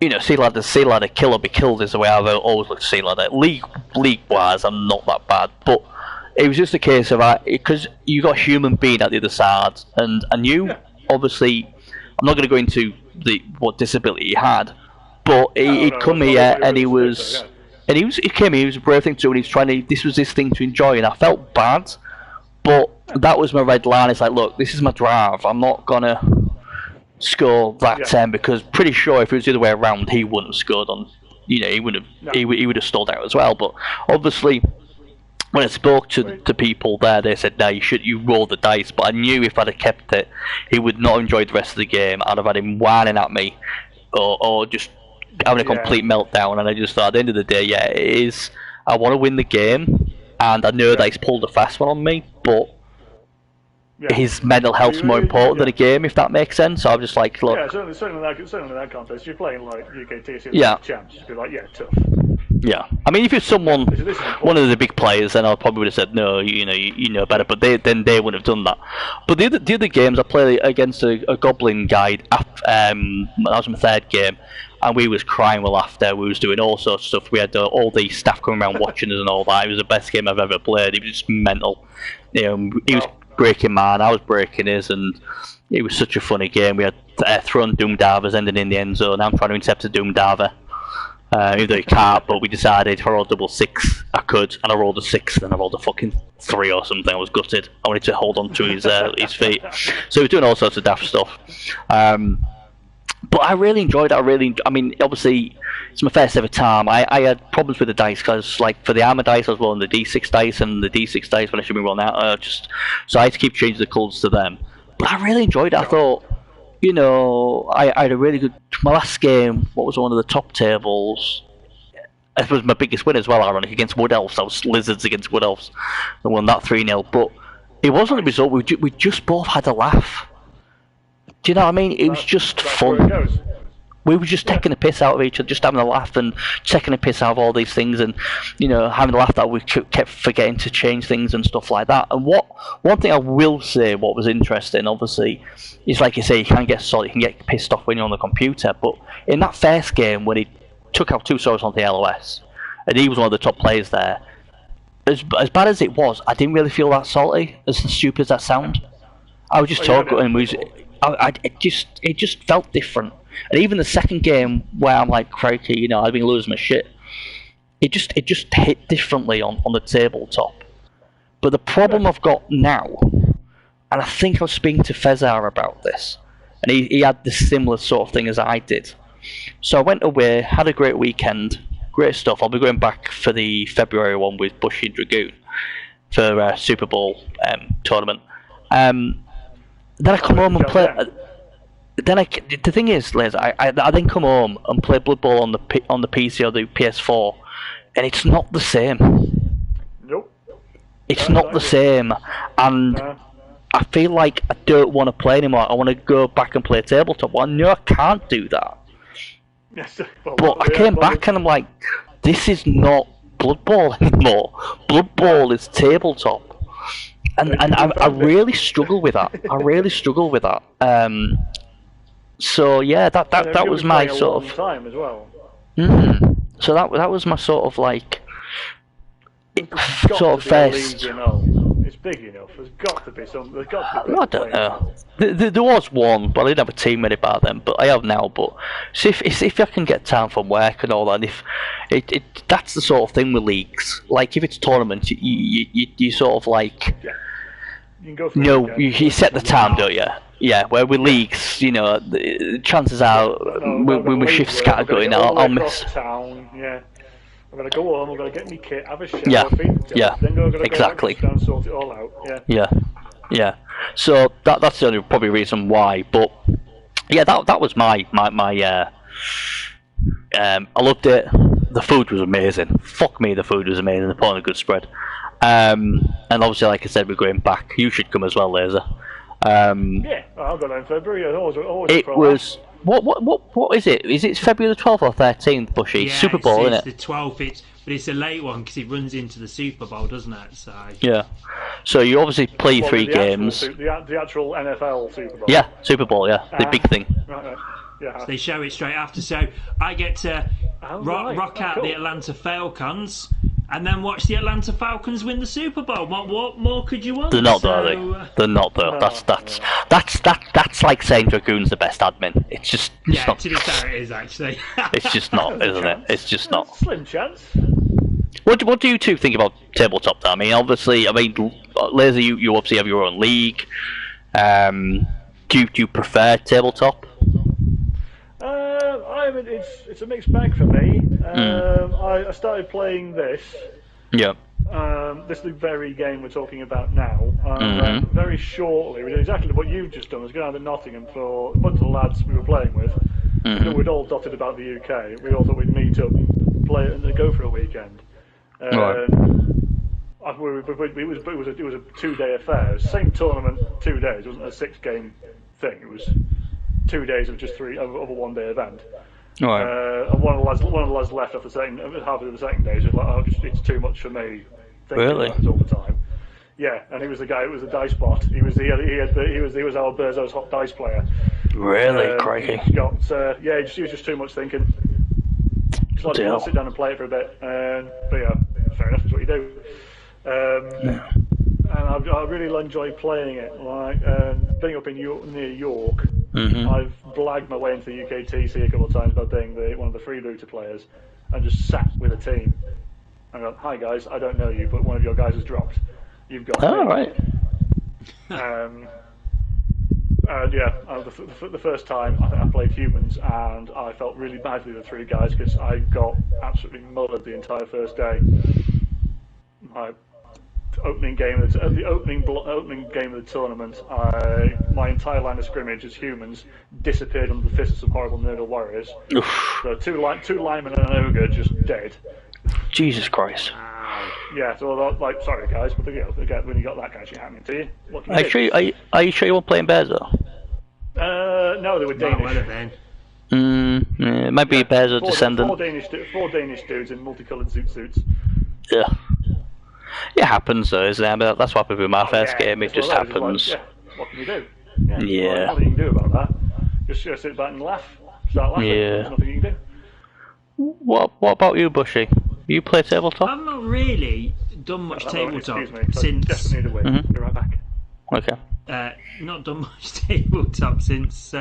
you know, Sea Ladder, kill or be killed is the way I've always looked at Sea Ladder. League-wise, I'm not that bad, but it was just a case of, because you got a human being at the other side, and I knew, obviously, I'm not going to go into what disability he had, but he'd come here and he was... And he came here, he was a brave thing to do, and he was trying to, this was his thing to enjoy, and I felt bad, but that was my red line. It's like, look, this is my drive, I'm not gonna score that 10, because pretty sure if it was the other way around, he wouldn't have scored on, you know, he would have stalled out as well. But obviously, when I spoke to people there, they said, no, you roll the dice, but I knew if I'd have kept it, he would not have enjoyed the rest of the game. I'd have had him whining at me, or just having a complete meltdown, and I just thought at the end of the day, it is, I want to win the game, and I know that he's pulled a fast one on me, but his mental health's more important than a game, if that makes sense. So I'm just like, look. Yeah, certainly in that context, you're playing like UKTC champs, you'd be like, tough. Yeah, I mean, if you're someone, one of the big players, then I probably would have said no. You know better, but they wouldn't have done that. But the other games I played against a goblin guy. That was my third game, and we was crying with laughter. We was doing all sorts of stuff. We had all the staff coming around watching us and all that. It was the best game I've ever played. It was just mental. You know, he was breaking mine, I was breaking his, and it was such a funny game. We had thrown Doomdavers ending in the end zone. I'm trying to intercept a Doomdaver. Even though you can't, but we decided if I rolled double 6, I could, and I rolled a 6, then I rolled a fucking 3 or something. I was gutted. I wanted to hold on to his feet. So he was doing all sorts of daft stuff. But I really enjoyed it. I mean, obviously, it's my first ever time. I had problems with the dice, because, like, for the armor dice, I was rolling the D6 dice, and the D6 dice, when I should be rolling out, so I had to keep changing the colours to them. But I really enjoyed it. I thought, you know, I had a really good... My last game, what was one of the top tables? It was my biggest win as well, ironic, against Wood Elves. I was Lizards against Wood Elves. I won that 3-0. But it wasn't a result. We just both had a laugh. Do you know what I mean? It was just fun. We were just taking the piss out of each other, just having a laugh and taking the piss out of all these things, and, you know, having a laugh that we kept forgetting to change things and stuff like that. And one thing I will say, what was interesting, obviously, is like you say, you can get pissed off when you're on the computer. But in that first game, when he took out 2 swords onto the LOS, and he was one of the top players there, as bad as it was, I didn't really feel that salty, as stupid as that sound. I was just talking, and it just felt different. And even the second game, where I'm like, crikey, you know, I've been losing my shit, it just hit differently on the tabletop. But the problem I've got now, and I think I was speaking to Fezar about this, and he had the similar sort of thing as I did. So I went away, had a great weekend, great stuff. I'll be going back for the February one with Bushy Dragoon for a Super Bowl tournament. Then I come home and play. The thing is, Liz, I then come home and play Blood Bowl on the PC or the PS4, and it's not the same. Nope. It's not the same, and I feel like I don't want to play anymore. I want to go back and play tabletop. Well, I know I can't do that. Yes, but I came back and I'm like, this is not Blood Bowl anymore. Blood Bowl is tabletop. and I really struggle with that. I really struggle with that. So yeah, that was my sort of time as well. So that was my sort of like first. It's big enough. There's got to be some. There's got to be. I don't know. There was one, but I didn't have a team with it back then. But I have now. But so if I can get time from work and all that, if that's the sort of thing with leagues. Like if it's tournament, you sort of like. Yeah. You can go for you set the time, don't you? Yeah, where with leagues, the chances are when my shift's scattered I'll miss. Town, yeah. I'm gonna go home. I'm gonna get me kit, have a shower, then go exactly. Go and sort it all out. Yeah. So that's the only probably reason why. But yeah, that was my. I loved it. The food was amazing. Fuck me, the food was amazing. They put on a good spread. And obviously, like I said, we're going back. You should come as well, Laser. Yeah, I'll go down in February. Always it was. What is it? Is it February the 12th or 13th, Bushy? Yeah, Super Bowl, isn't it? It's the 12th, but it's a late one because it runs into the Super Bowl, doesn't it? So yeah. So you obviously play 3 games. The actual NFL Super Bowl. Yeah, Super Bowl, yeah. The big thing. Right. Yeah. So they show it straight after. So I get to rock out the Atlanta Falcons and then watch the Atlanta Falcons win the Super Bowl. What more could you want? They're not though, are they? They're not though. That's like saying Dragoon's the best admin. It's just not. To be fair, it is actually. It's just not, isn't it? It's just not. Slim chance. What do you two think about tabletop? Though? Obviously, Laser, you obviously have your own league. Do you prefer tabletop? It's a mixed bag for me. I started playing this. Yeah. This is the very game we're talking about now. Very shortly, we did exactly what you've just done. I was going down to Nottingham for a bunch of the lads we were playing with. We'd all dotted about the UK. We all thought we'd meet up, play it, and then go for a weekend. Right. It was a 2-day affair. It was the same tournament, 2 days. It wasn't a 6-game thing. It was 2 days of just three of a 1-day event. Right. And one of the lads left after half of the second day. So like, it's too much for me. Really? All the time. Yeah, and he was the guy. It was the dice bot. He was our Berzo's hot dice player. Really, crikey. He was just too much thinking. Just like to sit down and play it for a bit. But yeah, fair enough. It's what you do. And I really enjoy playing it. Like being up in near York, I've blagged my way into the UKTC a couple of times by being one of the freebooter players, and just sat with a team. And go, hi guys, I don't know you, but one of your guys has dropped. You've got. Oh, right. The first time I played humans, and I felt really badly with the 3 guys because I got absolutely mullered the entire first day. My opening game of the opening game of the tournament, my entire line of scrimmage as humans disappeared under the fists of some horrible Nurgle warriors. So two linemen and an ogre just dead. Jesus Christ. Yeah, so like, sorry guys, but when you got that kind of shit happening to you, what can you do? Are you sure you weren't playing bears though? No, they were Danish. It might be a bears or descendant. Four Danish dudes in multicolored suits. Yeah. It happens though, isn't it? But that's what happened with my first game. It just happens. What can you do? Yeah. Nothing you can do about that. Just sit back and laugh. Start laughing. Yeah. There's nothing you can do. What about you, Bushy? You play tabletop? I've not really done much tabletop since. Just need a wait. Be right back. Okay. Not done much tabletop since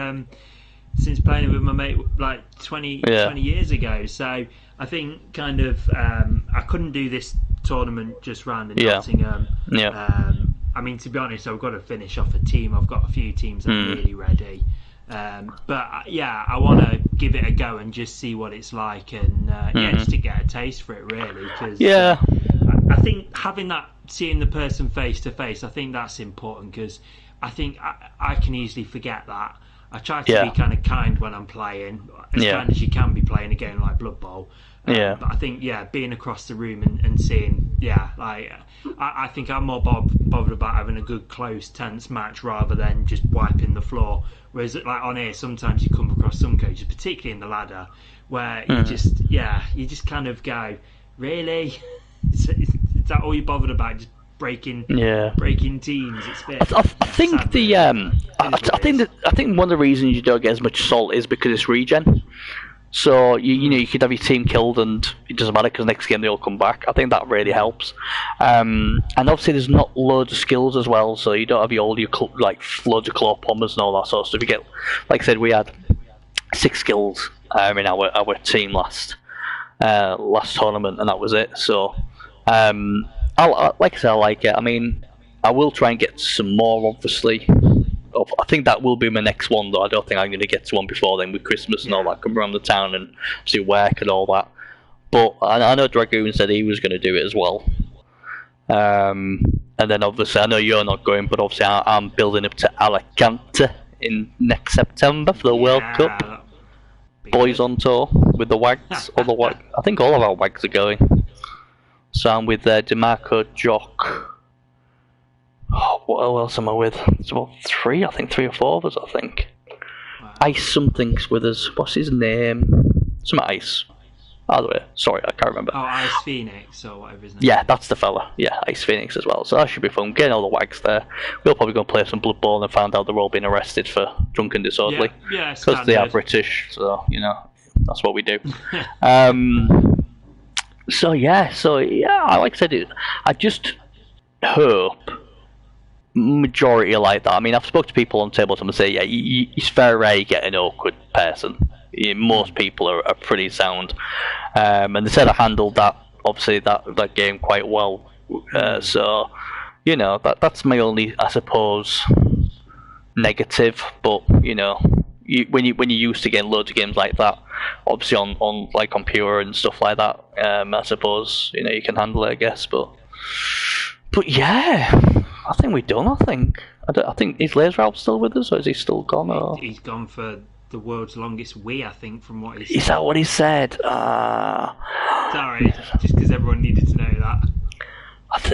playing with my mate like 20 years ago. So I think kind of I couldn't do this tournament just round in Nottingham. Yeah. To be honest, I've got to finish off a team. I've got a few teams that are really ready. But I want to give it a go and just see what it's like, and just to get a taste for it, really. Cause, I think seeing the person face to face, I think that's important because I think I can easily forget that. I try to be kind of kind when I'm playing, as kind as you can be playing a game like Blood Bowl. But I think being across the room and seeing I think I'm more bothered about having a good close tense match rather than just wiping the floor. Whereas like on here sometimes you come across some coaches, particularly in the ladder, where you just kind of go, really? Is that all you're bothered about? Just breaking Yeah. breaking teams. It's a bit. I think the I think one of the reasons you don't get as much salt is because it's regen. So you know you could have your team killed and it doesn't matter because next game they all come back. I think that really helps. And obviously there's not loads of skills as well, so you don't have your like loads of claw bombers and all that sort of stuff. You get, like I said, we had 6 skills in our team last tournament, and that was it. So like I said, I like it. I mean, I will try and get some more, obviously. I think that will be my next one, though. I don't think I'm going to get to one before then with Christmas and all that. Come around the town and see work and all that. But I know Dragoon said he was going to do it as well. And then obviously, I know you're not going, but obviously I'm building up to Alicante in next September for the World Cup. Boys on tour with the Wags. I think all of our Wags are going. So I'm with DeMarco, Jock. Oh, what else am I with? It's about 3 or 4 of us, I think. Wow. Ice something's with us. What's his name? Some Ice. Either way, sorry, I can't remember. Oh, Ice Phoenix or whatever his name. Yeah, that's the fella. Yeah, Ice Phoenix as well. So that should be fun. Getting all the Wags there. We'll probably go and play some Blood Bowl and find out they're all being arrested for drunken disorderly. Yeah, because they are British, so you know that's what we do. So yeah, like I said, I just hope majority are like that. I mean, I've spoken to people on tabletop and say, yeah, it's very rare you get an awkward person. Most people are pretty sound, and they said I handled that that game quite well. So you know that's my only, I suppose, negative. But you know, when you're used to getting loads of games like that, obviously on like on Pure and stuff like that, I suppose you know you can handle it, I guess. But yeah. I think we're done. I think is Laser Alp still with us, or is he still gone? Or? He's gone for the world's longest Wii, I think, from what he said. Is that what he said? Sorry, just because everyone needed to know that.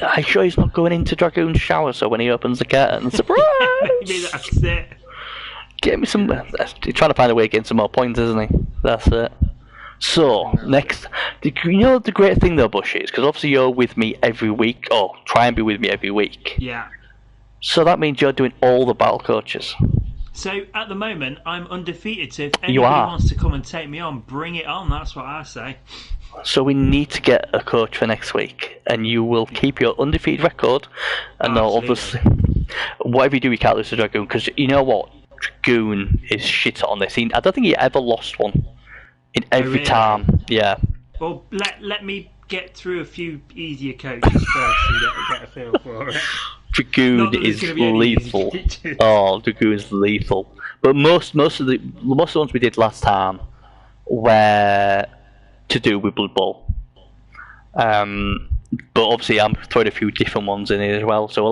I'm sure he's not going into Dragoon's shower, so when he opens the curtain, surprise! Maybe that's it. Get me some. He's trying to find a way of getting some more points, isn't he? That's it. So, next, you know the great thing though, Bush, is, because obviously you're with me every week, or try and be with me every week. Yeah. So that means you're doing all the battle coaches. So, at the moment, I'm undefeated, so if anybody wants to come and take me on, bring it on, that's what I say. So we need to get a coach for next week, and you will keep your undefeated record, and obviously, whatever you do, you can't lose to Dragoon, because you know what? Dragoon is shit on this. I don't think he ever lost one. In every time, yeah. Well, let me get through a few easier coaches first to get a feel for it. Dragoon is lethal. Oh, Dragoon is lethal. But most of the ones we did last time were to do with Blood Bowl. But obviously, I'm throwing a few different ones in here as well. So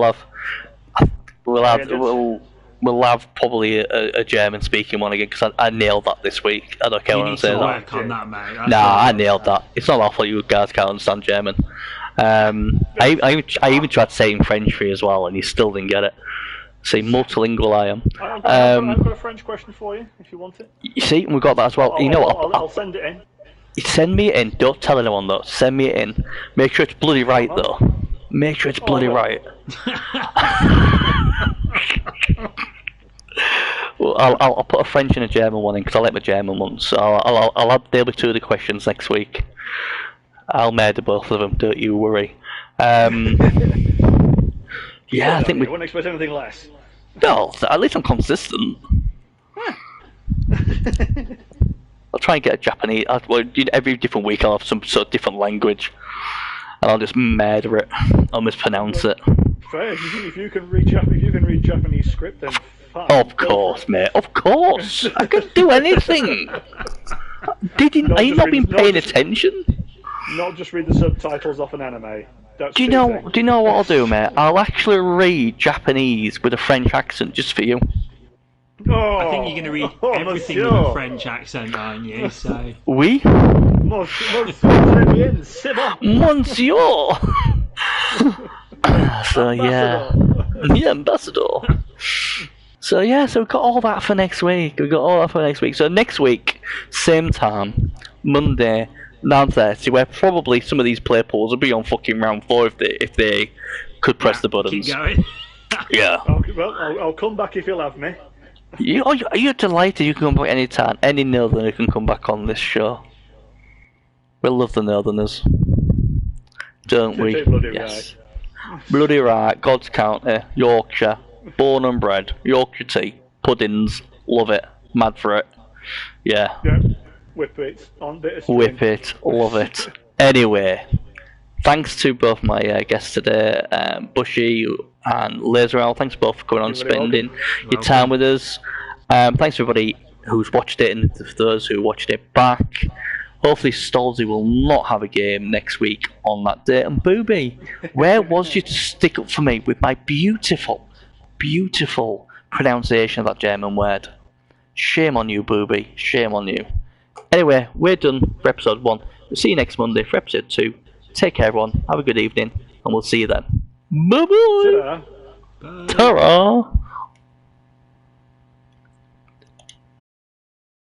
we'll have probably a German-speaking one again, because I nailed that this week. I don't care what I'm saying. You need to work on that, mate. I nailed that. It's not awful you guys can't understand German. I even tried saying French for you as well, and you still didn't get it. See, multilingual I am. I've got a French question for you, if you want it. You see, we've got that as well. I'll send it in. Send me it in. Don't tell anyone, though. Send me it in. Make sure it's bloody right, though. Make sure it's bloody right. Well, I'll put a French and a German one in, because I like my German ones. So I'll add, there'll be 2 of the questions next week. I'll murder both of them, don't you worry. Yeah, I think we wouldn't expect anything less. No, at least I'm consistent. I'll try and get a Japanese. Every different week I'll have some sort of different language, and I'll just murder it. I'll mispronounce it. Fair. If you can read Japanese script, then fine. Of course, mate. Of course, I can do anything. Are you not been paying attention? Not just read the subtitles off an anime. Do you know what I'll do, mate? I'll actually read Japanese with a French accent just for you. Oh, I think you're going to read everything with a French accent, aren't you? So. Oui. Monsieur. So yeah, ambassador. So we've got all that for next week. So next week, same time, Monday, 9:30, where probably some of these play pools will be on fucking round 4 if they could press the buttons. Keep going. Yeah. I'll come back if you'll have me. Are you delighted you can come back any time? Any Northerner can come back on this show. We love the Northerners. Don't we? Bloody yes. Right. Bloody right. God's County, Yorkshire, born and bred, Yorkshire tea, puddings, love it, mad for it. Yeah. Whip it, on bit of string. Whip it, love it. Anyway, thanks to both my guests today, Bushy and Laserel. Thanks both for coming on, spending your time with us. Thanks to everybody who's watched it and for those who watched it back. Hopefully Stolzy will not have a game next week on that day. And Booby, where was you to stick up for me with my beautiful, beautiful pronunciation of that German word? Shame on you, Booby. Shame on you. Anyway, we're done for episode 1. We'll see you next Monday for episode 2. Take care, everyone. Have a good evening, and we'll see you then. Bye-bye. Ta-ra. Ta-ra.